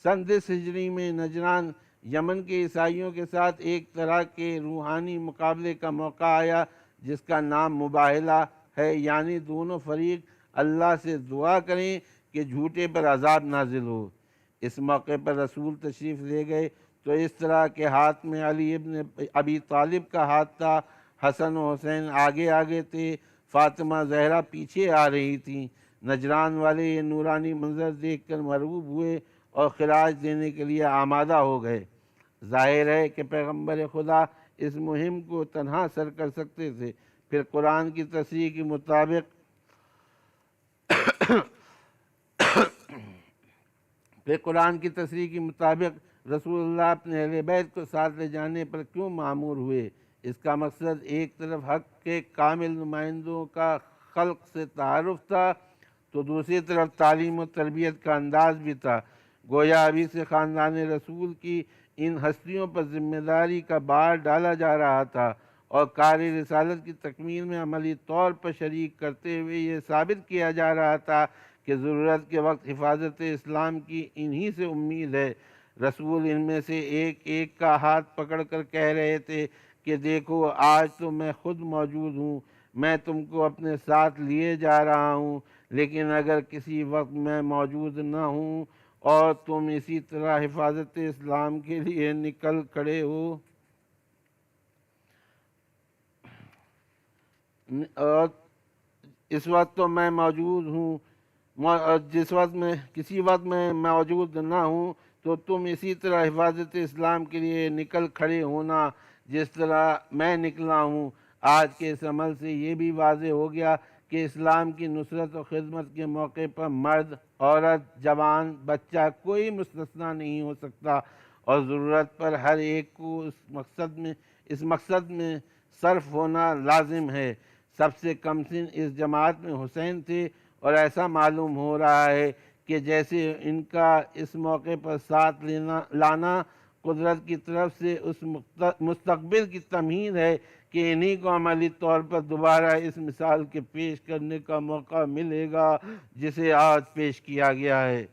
سن 10 ہجری میں نجران یمن کے عیسائیوں کے ساتھ ایک طرح کے روحانی مقابلے کا موقع آیا جس کا نام مباہلہ ہے، یعنی دونوں فریق اللہ سے دعا کریں کہ جھوٹے پر عذاب نازل ہو۔ اس موقع پر رسول تشریف لے گئے تو اس طرح کے ہاتھ میں علی ابن ابی طالب کا ہاتھ تھا، حسن و حسین آگے آگے تھے، فاطمہ زہرا پیچھے آ رہی تھیں۔ نجران والے یہ نورانی منظر دیکھ کر مرعوب ہوئے اور خراج دینے کے لیے آمادہ ہو گئے۔ ظاہر ہے کہ پیغمبر خدا اس مہم کو تنہا سر کر سکتے تھے۔ پھر قرآن کی تصریح کے مطابق رسول اللہ اپنے اہل بیت کو ساتھ لے جانے پر کیوں مأمور ہوئے؟ اس کا مقصد ایک طرف حق کے کامل نمائندوں کا خلق سے تعارف تھا تو دوسری طرف تعلیم و تربیت کا انداز بھی تھا۔ گویا ابھی سے خاندان رسول کی ان ہستیوں پر ذمہ داری کا بار ڈالا جا رہا تھا اور کار رسالت کی تکمیل میں عملی طور پر شریک کرتے ہوئے یہ ثابت کیا جا رہا تھا کہ ضرورت کے وقت حفاظت اسلام کی انہی سے امید ہے۔ رسول ان میں سے ایک ایک کا ہاتھ پکڑ کر کہہ رہے تھے کہ دیکھو آج تو میں خود موجود ہوں، میں تم کو اپنے ساتھ لیے جا رہا ہوں، لیکن اگر کسی وقت میں موجود نہ ہوں اور تم اسی طرح حفاظت اسلام کے لیے نکل کھڑے ہو اور اس وقت تو میں موجود ہوں، جس وقت میں کسی وقت میں موجود نہ ہوں تو تم اسی طرح حفاظت اسلام کے لیے نکل کھڑے ہونا جس طرح میں نکلا ہوں۔ آج کے اس عمل سے یہ بھی واضح ہو گیا کہ اسلام کی نصرت و خدمت کے موقع پر مرد، عورت، جوان، بچہ کوئی مستثنیٰ نہیں ہو سکتا، اور ضرورت پر ہر ایک کو اس مقصد میں صرف ہونا لازم ہے۔ سب سے کم سن اس جماعت میں حسین تھے، اور ایسا معلوم ہو رہا ہے کہ جیسے ان کا اس موقع پر ساتھ لانا قدرت کی طرف سے اس مستقبل کی تمہید ہے کہ انہی کو عملی طور پر دوبارہ اس مثال کے پیش کرنے کا موقع ملے گا جسے آج پیش کیا گیا ہے۔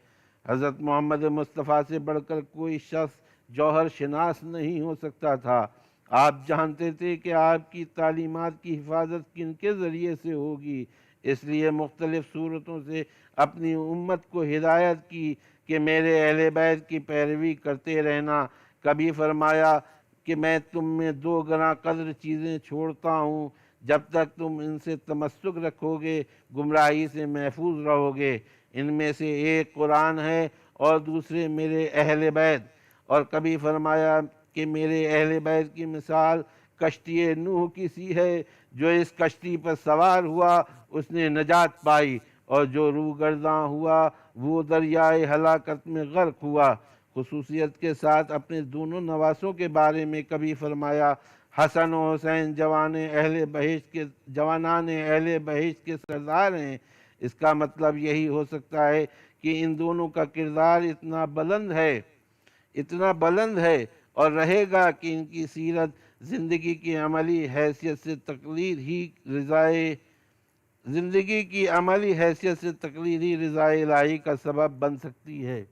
حضرت محمد مصطفیٰ سے بڑھ کر کوئی شخص جوہر شناس نہیں ہو سکتا تھا۔ آپ جانتے تھے کہ آپ کی تعلیمات کی حفاظت کن کے ذریعے سے ہوگی، اس لیے مختلف صورتوں سے اپنی امت کو ہدایت کی کہ میرے اہل بیت کی پیروی کرتے رہنا۔ کبھی فرمایا کہ میں تم میں 2 گراں قدر چیزیں چھوڑتا ہوں، جب تک تم ان سے تمسک رکھو گے گمراہی سے محفوظ رہو گے۔ ان میں سے ایک قرآن ہے اور دوسرے میرے اہل بیت۔ اور کبھی فرمایا کہ میرے اہل بیت کی مثال کشتی نوح کی سی ہے، جو اس کشتی پر سوار ہوا اس نے نجات پائی، اور جو روگرداں ہوا وہ دریائے ہلاکت میں غرق ہوا۔ خصوصیت کے ساتھ اپنے دونوں نواسوں کے بارے میں کبھی فرمایا، حسن و حسین جوانان اہل بہشت کے سردار ہیں۔ اس کا مطلب یہی ہو سکتا ہے کہ ان دونوں کا کردار اتنا بلند ہے اور رہے گا کہ ان کی سیرت زندگی کی عملی حیثیت سے تقلیدی رضائے الہی کا سبب بن سکتی ہے۔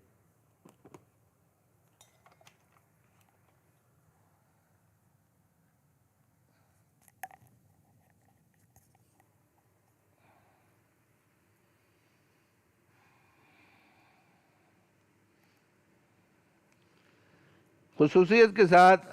خصوصیت کے ساتھ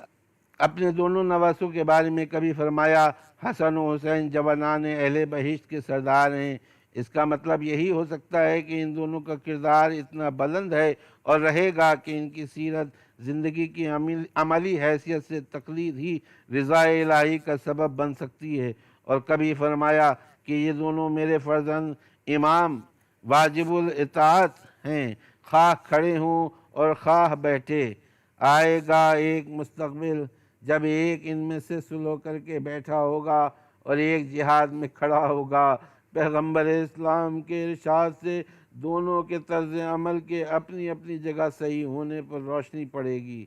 اپنے دونوں نواسوں کے بارے میں کبھی فرمایا حسن و حسین جوانان اہل بہشت کے سردار ہیں۔ اس کا مطلب یہی ہو سکتا ہے کہ ان دونوں کا کردار اتنا بلند ہے اور رہے گا کہ ان کی سیرت زندگی کی عملی حیثیت سے تقلید ہی رضا الہی کا سبب بن سکتی ہے۔ اور کبھی فرمایا کہ یہ دونوں میرے فرزند امام واجب الاطاعت ہیں، خواہ کھڑے ہوں اور خواہ بیٹھے۔ آئے گا ایک مستقبل جب ایک ان میں سے سلو کر کے بیٹھا ہوگا اور ایک جہاد میں کھڑا ہوگا۔ پیغمبر اسلام کے ارشاد سے دونوں کے طرز عمل کے اپنی اپنی جگہ صحیح ہونے پر روشنی پڑے گی۔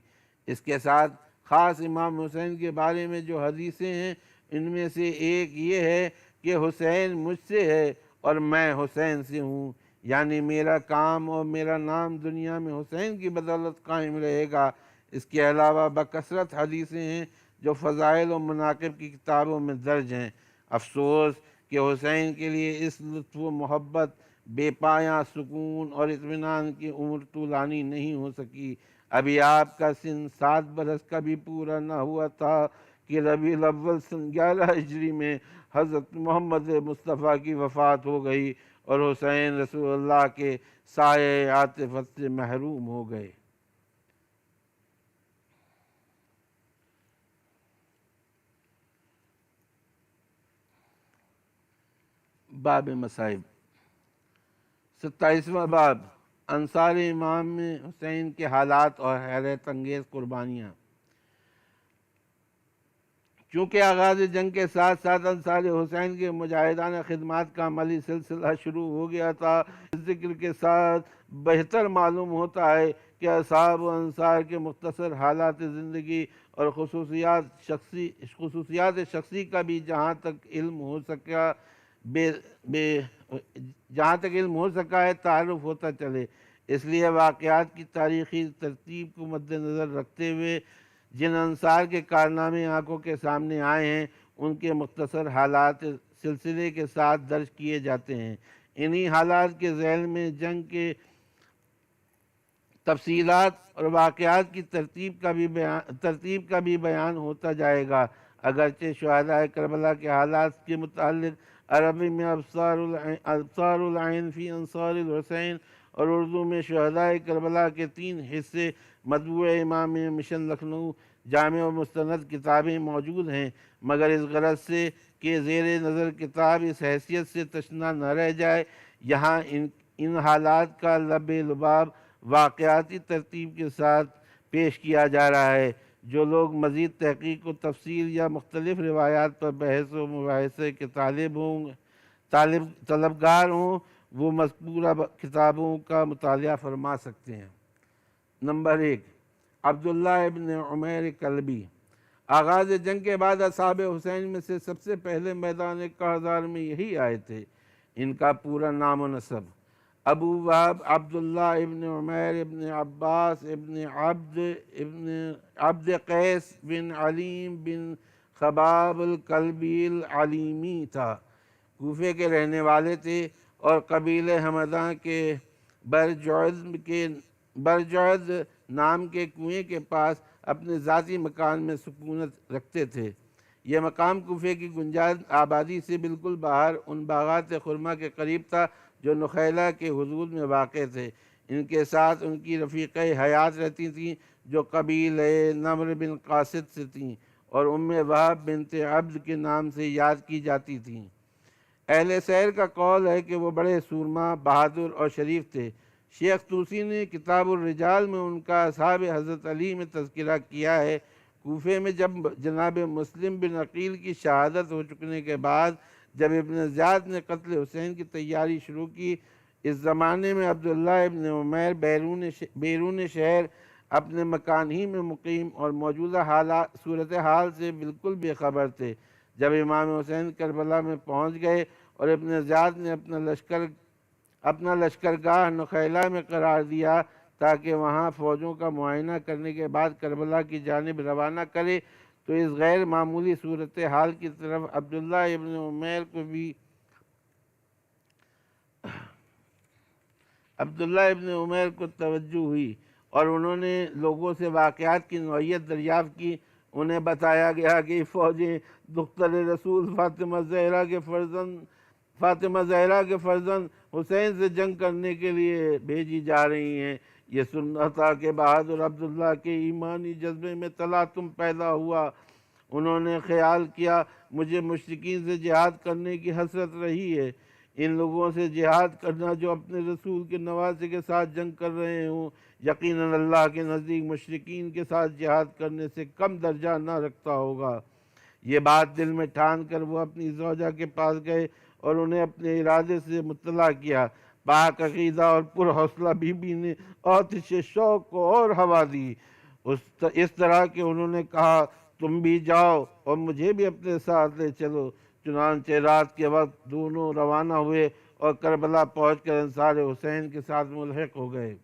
اس کے ساتھ خاص امام حسین کے بارے میں جو حدیثیں ہیں ان میں سے ایک یہ ہے کہ حسین مجھ سے ہے اور میں حسین سے ہوں، یعنی میرا کام اور میرا نام دنیا میں حسین کی بدولت قائم رہے گا۔ اس کے علاوہ بکثرت حدیثیں ہیں جو فضائل و مناقب کی کتابوں میں درج ہیں۔ افسوس کہ حسین کے لیے اس لطف و محبت، بے پایاں سکون اور اطمینان کی عمر طولانی نہیں ہو سکی۔ ابھی آپ کا سن 7 برس کا بھی پورا نہ ہوا تھا کہ ربیع الاول سن 11 ہجری میں حضرت محمد مصطفیٰ کی وفات ہو گئی اور حسین رسول اللہ کے سایہ عاطفت سے محروم ہو گئے۔ باب مصائب، 27واں باب، انصار امام حسین کے حالات اور حیرت انگیز قربانیاں۔ چونکہ آغاز جنگ کے ساتھ ساتھ انصار حسین کے مجاہدانہ خدمات کا عملی سلسلہ شروع ہو گیا تھا۔ اس ذکر کے ساتھ بہتر معلوم ہوتا ہے کہ اصحاب و انصار کے مختصر حالات زندگی اور خصوصیات شخصی کا بھی جہاں تک علم ہو سکا ہے تعارف ہوتا چلے۔ اس لیے واقعات کی تاریخی ترتیب کو مد نظر رکھتے ہوئے جن انصار کے کارنامے آنکھوں کے سامنے آئے ہیں ان کے مختصر حالات سلسلے کے ساتھ درج کیے جاتے ہیں۔ انہی حالات کے ذیل میں جنگ کے تفصیلات اور واقعات کی ترتیب کا بھی بیان ہوتا جائے گا۔ اگرچہ شہداء کربلا کے حالات کے متعلق عربی میں ابصار العین فی انصار الحسین اور اردو میں شہداء کربلا کے 3 حصے مطبوع امام مشن لکھنؤ جامع و مستند کتابیں موجود ہیں، مگر اس غرض سے کہ زیر نظر کتاب اس حیثیت سے تشنہ نہ رہ جائے، یہاں ان حالات کا لب لباب واقعاتی ترتیب کے ساتھ پیش کیا جا رہا ہے۔ جو لوگ مزید تحقیق و تفصیل یا مختلف روایات پر بحث و مباحثے کے طلبگار ہوں وہ مذکورہ کتابوں کا مطالعہ فرما سکتے ہیں۔ نمبر 1، عبداللہ ابن عمیر کلبی۔ آغاز جنگ کے بعد اصحاب حسین میں سے سب سے پہلے میدان کارزار میں یہی آئے تھے۔ ان کا پورا نام و نسب: ابو وہب عبداللہ ابن عمیر ابن عباس ابن عبد قیس بن علیم بن خباب الکلبی العلیمی تھا۔ کوفے کے رہنے والے تھے اور قبیلہ حمداں کے برجعد نام کے کنویں کے پاس اپنے ذاتی مکان میں سکونت رکھتے تھے۔ یہ مقام کوفے کی گنجان آبادی سے بالکل باہر ان باغات خرما کے قریب تھا جو نخیلہ کے حدود میں واقع تھے۔ ان کے ساتھ ان کی رفیقہ حیات رہتی تھیں جو قبیلہ نمر بن قاصد سے تھیں اور ام وہب بنت عبد کے نام سے یاد کی جاتی تھیں۔ اہل سیر کا قول ہے کہ وہ بڑے سورما، بہادر اور شریف تھے۔ شیخ طوسی نے کتاب الرجال میں ان کا اصحاب حضرت علی میں تذکرہ کیا ہے۔ کوفے میں جب جناب مسلم بن عقیل کی شہادت ہو چکنے کے بعد جب ابن زیاد نے قتل حسین کی تیاری شروع کی، اس زمانے میں عبداللہ ابن عمیر بیرون شہر اپنے مکان ہی میں مقیم اور موجودہ صورتحال سے بالکل بے خبر تھے۔ جب امام حسین کربلا میں پہنچ گئے اور ابن زیاد نے اپنا لشکرگاہ نخیلہ میں قرار دیا تاکہ وہاں فوجوں کا معائنہ کرنے کے بعد کربلا کی جانب روانہ کرے، تو اس غیر معمولی صورتحال کی طرف عبداللہ ابن عمیر کو توجہ ہوئی اور انہوں نے لوگوں سے واقعات کی نوعیت دریافت کی۔ انہیں بتایا گیا کہ فوجیں دختر رسول فاطمہ زہرا کے فرزند حسین سے جنگ کرنے کے لیے بھیجی جا رہی ہیں۔ یہ سننا تھا کہ بہادر عبداللہ کے ایمانی جذبے میں تلاطم پیدا ہوا۔ انہوں نے خیال کیا مجھے مشرکین سے جہاد کرنے کی حسرت رہی ہے، ان لوگوں سے جہاد کرنا جو اپنے رسول کے نواسے کے ساتھ جنگ کر رہے ہوں، یقیناً اللہ کے نزدیک مشرکین کے ساتھ جہاد کرنے سے کم درجہ نہ رکھتا ہوگا۔ یہ بات دل میں ٹھان کر وہ اپنی زوجہ کے پاس گئے اور انہیں اپنے ارادے سے مطلع کیا۔ پاک عقیدہ اور پرحوصلہ بی بی نے آتش شوق کو اور ہوا دی، اس طرح کہ انہوں نے کہا تم بھی جاؤ اور مجھے بھی اپنے ساتھ لے چلو۔ چنانچہ رات کے وقت دونوں روانہ ہوئے اور کربلا پہنچ کر انصار حسین کے ساتھ ملحق ہو گئے۔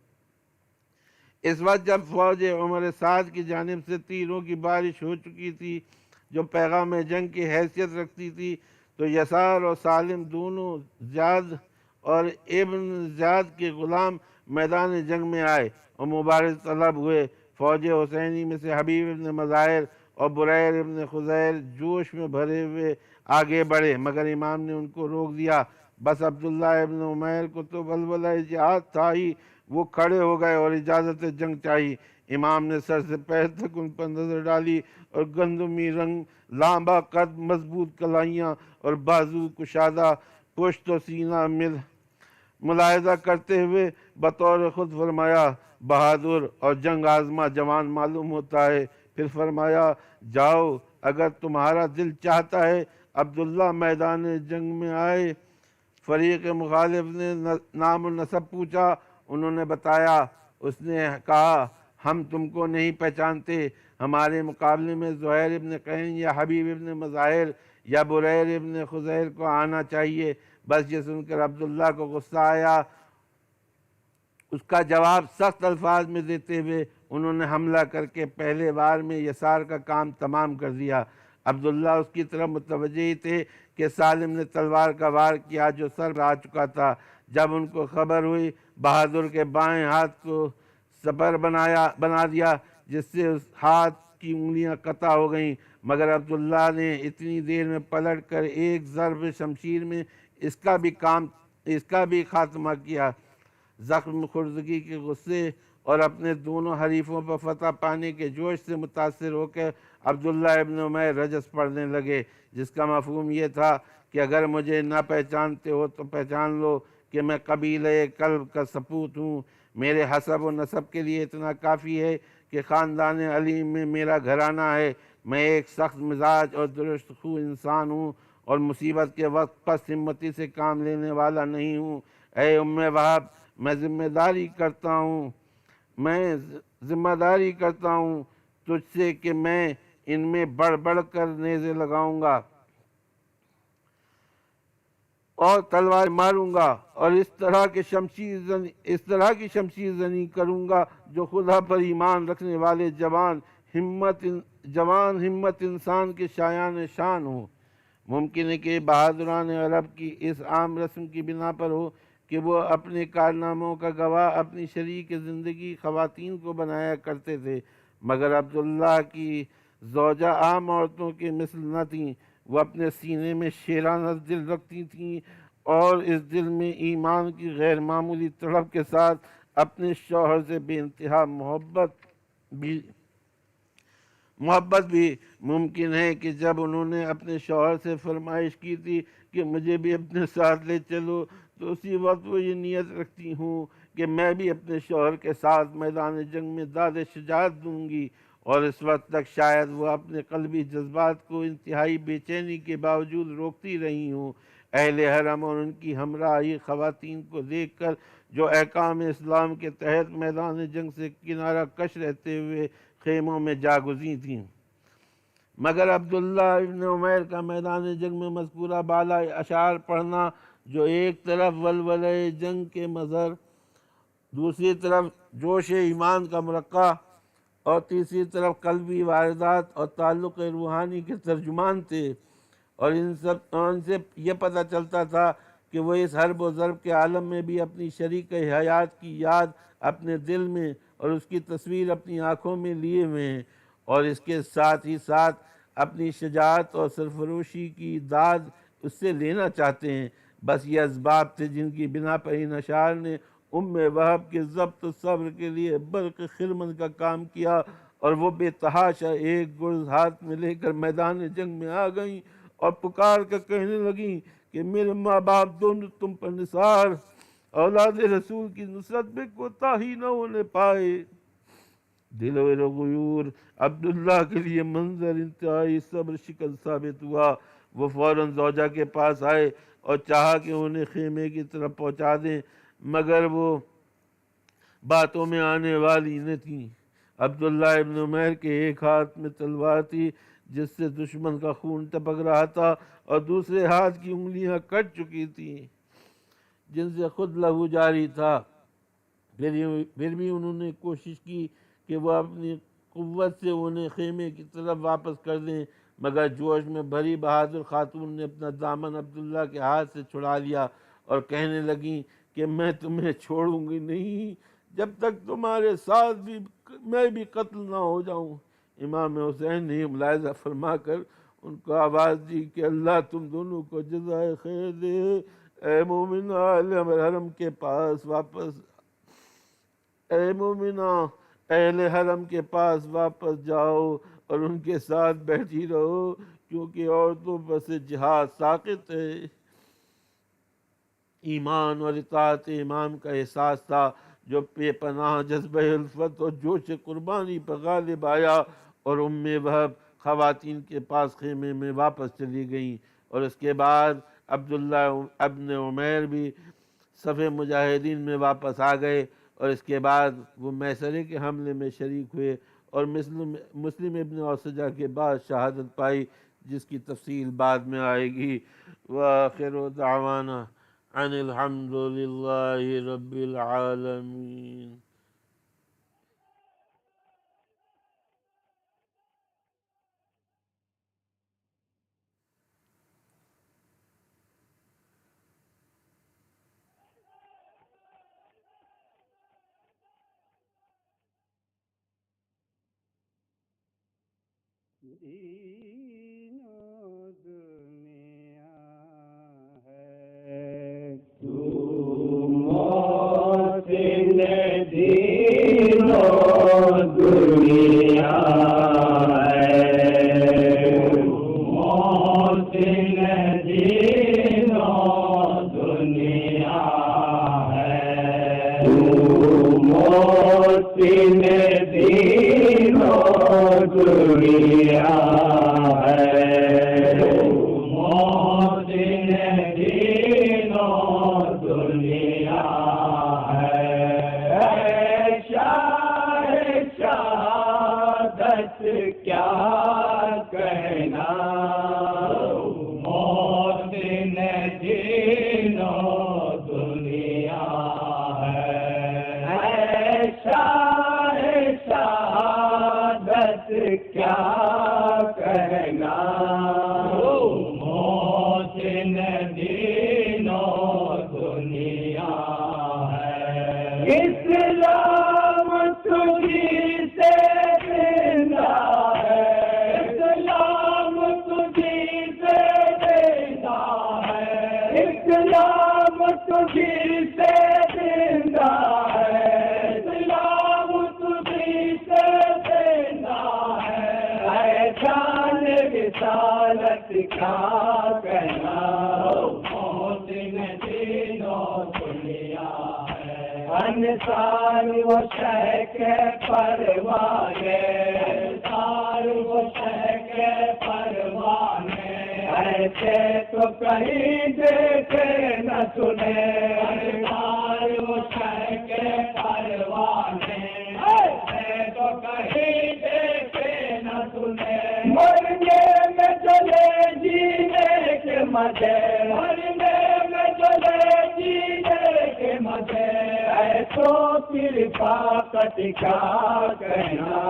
اس وقت جب فوج عمر سعد کی جانب سے تیروں کی بارش ہو چکی تھی جو پیغام جنگ کی حیثیت رکھتی تھی، تو یسار اور سالم دونوں زیاد اور ابن زیاد کے غلام میدان جنگ میں آئے اور مبارز طلب ہوئے۔ فوج حسینی میں سے حبیب ابن مظاہر اور بریر ابن خزیر جوش میں بھرے ہوئے آگے بڑھے، مگر امام نے ان کو روک دیا۔ بس عبداللہ ابن عمیر کو تو ولولہ جہاد تھا ہی، وہ کھڑے ہو گئے اور اجازت جنگ چاہی۔ امام نے سر سے پیر تک ان پر نظر ڈالی اور گندمی رنگ، لامبا قد، مضبوط کلائیاں اور بازو کشادہ پشت و سینہ ملاحظہ کرتے ہوئے بطور خود فرمایا بہادر اور جنگ آزما جوان معلوم ہوتا ہے۔ پھر فرمایا جاؤ اگر تمہارا دل چاہتا ہے عبداللہ میدان جنگ میں آئے۔ فریق مخالف نے نام و نسب پوچھا، انہوں نے بتایا۔ اس نے کہا ہم تم کو نہیں پہچانتے، ہمارے مقابلے میں زہیر ابن قین یا حبیب ابن مظاہر یا بریر ابن خزیر کو آنا چاہیے۔ بس یہ سن کر عبداللہ کو غصہ آیا۔ اس کا جواب سخت الفاظ میں دیتے ہوئے انہوں نے حملہ کر کے پہلے وار میں یسار کا کام تمام کر دیا۔ عبداللہ اس کی طرف متوجہ ہی تھے کہ سالم نے تلوار کا وار کیا جو سر آ چکا تھا۔ جب ان کو خبر ہوئی بہادر کے بائیں ہاتھ کو سپر بنا دیا، جس سے اس ہاتھ کی انگلیاں قطع ہو گئیں، مگر عبداللہ نے اتنی دیر میں پلٹ کر ایک ضرب شمشیر میں اس کا بھی خاتمہ کیا۔ زخم خوردگی کے غصے اور اپنے دونوں حریفوں پر فتح پانے کے جوش سے متاثر ہو کر عبداللہ ابن عمیر رجس پڑھنے لگے، جس کا مفہوم یہ تھا کہ اگر مجھے نہ پہچانتے ہو تو پہچان لو کہ میں قبیلہ کلب کا سپوت ہوں۔ میرے حسب و نسب کے لیے اتنا کافی ہے کہ خاندان علی میں میرا گھرانہ ہے۔ میں ایک سخت مزاج اور درست خو انسان ہوں اور مصیبت کے وقت پس ہمتی سے کام لینے والا نہیں ہوں۔ اے ام وہب، میں ذمہ داری کرتا ہوں تجھ سے کہ میں ان میں بڑھ بڑھ کر نیزے لگاؤں گا اور تلوار ماروں گا اور اس طرح کی شمشیر زنی کروں گا جو خدا پر ایمان رکھنے والے جوان ہمت انسان کے شایان شان ہو۔ ممکن ہے کہ بہادران عرب کی اس عام رسم کی بنا پر ہو کہ وہ اپنے کارناموں کا گواہ اپنی شریک زندگی خواتین کو بنایا کرتے تھے، مگر عبداللہ کی زوجہ عام عورتوں کے مثل نہ تھیں۔ وہ اپنے سینے میں شیرانہ دل رکھتی تھیں اور اس دل میں ایمان کی غیر معمولی تڑپ کے ساتھ اپنے شوہر سے بے انتہا محبت بھی۔ ممکن ہے کہ جب انہوں نے اپنے شوہر سے فرمائش کی تھی کہ مجھے بھی اپنے ساتھ لے چلو، تو اسی وقت وہ یہ نیت رکھتی ہوں کہ میں بھی اپنے شوہر کے ساتھ میدان جنگ میں داد شجاعت دوں گی، اور اس وقت تک شاید وہ اپنے قلبی جذبات کو انتہائی بے چینی کے باوجود روکتی رہی ہوں۔ اہل حرم اور ان کی ہمراہی خواتین کو دیکھ کر جو احکام اسلام کے تحت میدان جنگ سے کنارہ کش رہتے ہوئے خیموں میں جاگزیں تھیں، مگر عبداللہ ابن عمیر کا میدان جنگ میں مذکورہ بالا اشعار پڑھنا، جو ایک طرف ولولہ جنگ کے مظہر، دوسری طرف جوش ایمان کا مرقع اور تیسری طرف قلبی واردات اور تعلق روحانی کے ترجمان تھے، اور ان سے یہ پتہ چلتا تھا کہ وہ اس حرب و ضرب کے عالم میں بھی اپنی شریک حیات کی یاد اپنے دل میں اور اس کی تصویر اپنی آنکھوں میں لیے ہوئے ہیں، اور اس کے ساتھ ہی ساتھ اپنی شجاعت اور سرفروشی کی داد اس سے لینا چاہتے ہیں۔ بس یہ اسباب تھے جن کی بنا پر ان اشعار نے وہب کے ضبط و صبر کے لیے برق خرمن کا کام کیا، اور وہ بے تحاشا ایک گرز ہاتھ میں لے کر میدان جنگ میں آ گئیں اور پکار کر کہنے لگیں کہ میرے ماں باپ دونوں تم پر نثار، اولاد رسول کی نصرت میں کوتاہی نہ ہونے پائے۔ دلور غیور عبداللہ کے لیے منظر انتہائی صبر شکن ثابت ہوا۔ وہ فوراً زوجہ کے پاس آئے اور چاہا کہ انہیں خیمے کی طرف پہنچا دیں، مگر وہ باتوں میں آنے والی نہ تھیں۔ عبداللہ ابن عمیر کے ایک ہاتھ میں تلوار تھی جس سے دشمن کا خون ٹپک رہا تھا، اور دوسرے ہاتھ کی انگلیاں کٹ چکی تھیں جن سے خود لہو جاری تھا۔ پھر بھی انہوں نے کوشش کی کہ وہ اپنی قوت سے انہیں خیمے کی طرف واپس کر دیں، مگر جوش میں بھری بہادر خاتون نے اپنا دامن عبداللہ کے ہاتھ سے چھڑا لیا اور کہنے لگیں کہ میں تمہیں چھوڑوں گی نہیں جب تک تمہارے ساتھ بھی میں بھی قتل نہ ہو جاؤں۔ امام حسین نے ملاحظہ فرما کر ان کو آواز دی کہ اللہ تم دونوں کو جزائے خیر دے۔ اے مومنہ اہل حرم کے پاس واپس اہل حرم کے پاس واپس جاؤ اور ان کے ساتھ بیٹھی رہو، کیونکہ عورتوں پر سے جہاد ساقط ہے۔ ایمان اور اطاعت امام کا احساس تھا جو بے پناہ جذبہ الفت اور جوش قربانی پر غالب آیا، اور وہب خواتین کے پاس خیمے میں واپس چلی گئیں، اور اس کے بعد عبداللہ ابن عمیر بھی صف مجاہدین میں واپس آ گئے، اور اس کے بعد وہ میسرے کے حملے میں شریک ہوئے اور مسلم ابن اوسجہ کے بعد شہادت پائی، جس کی تفصیل بعد میں آئے گی۔ وآخر دعوانا ان الحمد للہ رب العالمین۔ دین و دنیا ہے تو محسن دین و دنیا ہے، محسن دین و دنیا ہے، تو محسن دین و دنیا ہے، محسن دین و دنیا ہے۔ اے شاہ شہادت کیا کہنا، محسن دین و دنیا ہے۔ اے شاہ شہادت کیا کہنا، محسن دین و دنیا ہے۔ اسلام تجھی سے زندہ ہے، اسلام تجھی سے زندہ ہے، اسلام تجھی سے زندہ ہے، اسلام تجھی سے زندہ ہے۔ اے شان رسالت کیا کہنا، محسن دین و دنیا ہے۔ انصار و شہ کے پروانے، انصار و شہ کے پروانے، ایسے تو کہیں دیکھے نہ سنے، انصار و شہ کے پروانے، ایسے تو کہیں دیکھے نہ سنے۔ مرنے میں چلے جینے کے مزے، مرنے میں چلے جینے کے مزے، ایسو پھر طاقت کیا کہنا،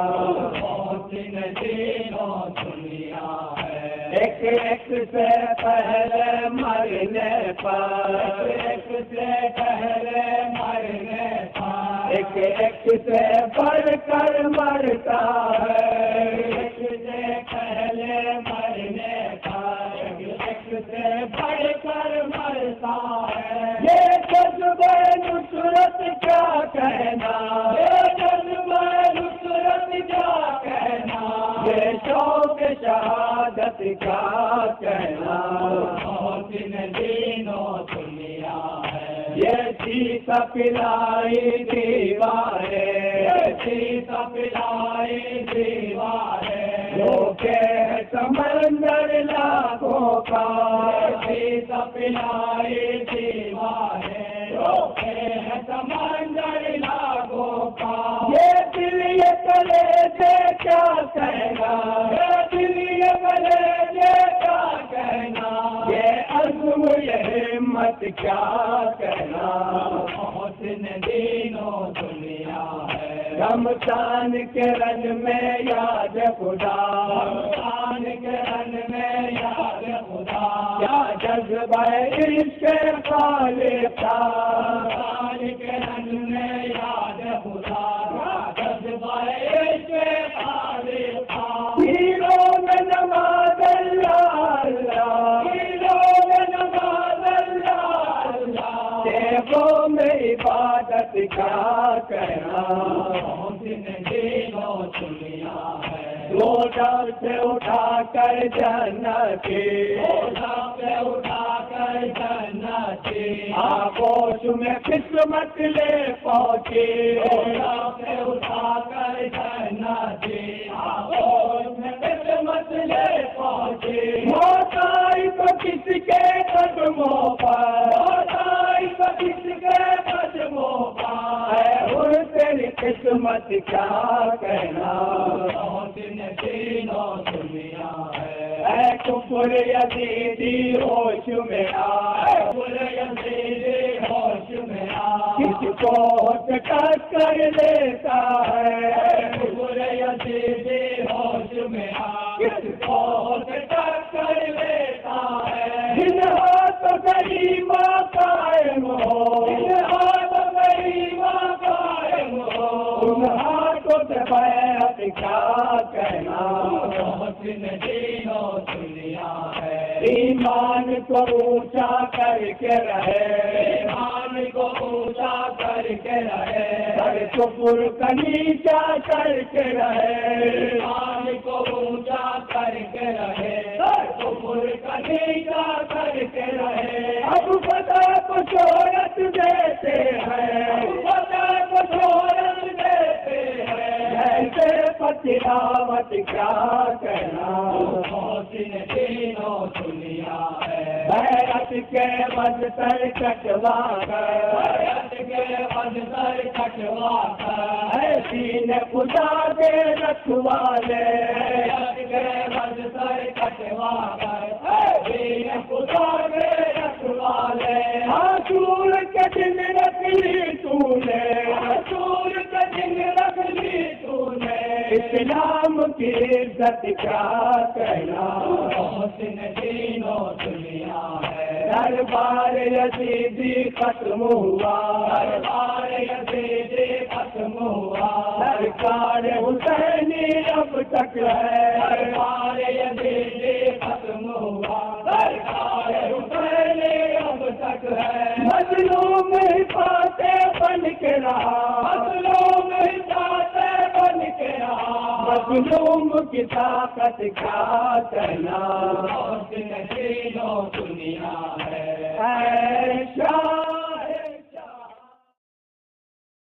محسن دین و دنیا ہے۔ ایک ایک سے پہلے مرنے پر، ایک سے پہلے مرنے پر، ایک ایک سے بڑھ کر مرتا ہے، ایک سے پہلے مرنے کا، ایک سے بڑھ کر مرتا ہے، یہ جذبہ نصرت کیا کہنا، یہ جذبہ نصرت کیا کہنا، یہ شوق شہادت کیا کہنا، محسن دین و دنیا ہے، یہ سیتا پلائی دیوارے، یہ سیتا پلائی دیوارے، جو کہ سمندر لاکھوں کا، یہ سیتا پلائی دیوارے، جو کہ سمندر لاکھوں کا، یہ دل یہ کلیجے کیا کہنا، یہ دل یہ کلیجے کیا کہنا، یہ عزم یہ ہمت کیا کہنا، محسن دین و دنیا ہے، رمضان کے رنگ میں یاد خدا، رمضان کے رنگ میں یاد خدا، کیا جذبہ عشق خالق تھا، رمضان کے رنگ میں یاد خدا، کیا جذبہ عشق خالق تھا، ہیروں میں نماز اللہ اللہ، ہیروں میں نماز اللہ اللہ، دیکھو میں عبادت کیا کہنا، محسن دین و دنیا ہے، روزہ سے اٹھا کر جنتی، روزہ سے اٹھا کر جنتی، آغوش میں قسمت لے پہنچی، روزہ سے اٹھا کر جنتی، آغوش میں قسمت لے پہنچی، موت آئی تو کس کے قدموں پر، موت آئی تو کس کے قدموں پر، اے ہر تیری قسمت کیا کہنا، محسن دین و دنیا ہے، اے کفر یزیدی ہوش میں آ، اے کفر یزیدی ہوش میں آ، کس کو ٹکر لیتا ہے، اے کفر یزیدی ہوش میں آ، کس کو ٹکر لیتا ہے، جن ہاتھ غریبہ قائم ہو، جن ہاتھ غریبہ قائم ہو، ان ہاتھوں سے بیعت کیا کہنا، محسن دین و دنیا ہے، ایمان کو اونچا کر کے رہے، ایمان کو اونچا کر کے رہے، سر کفر کا نیچا کر کے رہے، ایمان کو اونچا کر کے رہے، سر کفر کا نیچا کر کے رہے، اب فتح کو شہرت دیتے ہیں، اب فتح کو شہرت دیتے ہیں، ایسے تلاوت کیا کہنا، محسن دین و دنیا ہے، بیعت کے بدتر کٹوا کر، بیعت کے بدتر کٹوا کر، اے دین خدا کے رکھوالے، بیعت کے بدتر کٹوا کر، اے دین خدا کے رکھوالے، حضور کے دن رکھ لی تو نے، حضور کے دن رکھ لی تو نے، اسلام کی عزت کیا کہنا، محسن دین و دنیا ہے، دربار یزیدی ختم ہوا، دربار یزیدی ختم ہوا، سرکار حسینی اب تک ہے، دربار یزیدی ختم ہوا، سرکار حسینی اب تک ہے، مظلوم حفاظت بن کے رہا، مظلوم حفاظت بن کے رہا، مظلوم کی طاقت کیا کہنا، محسن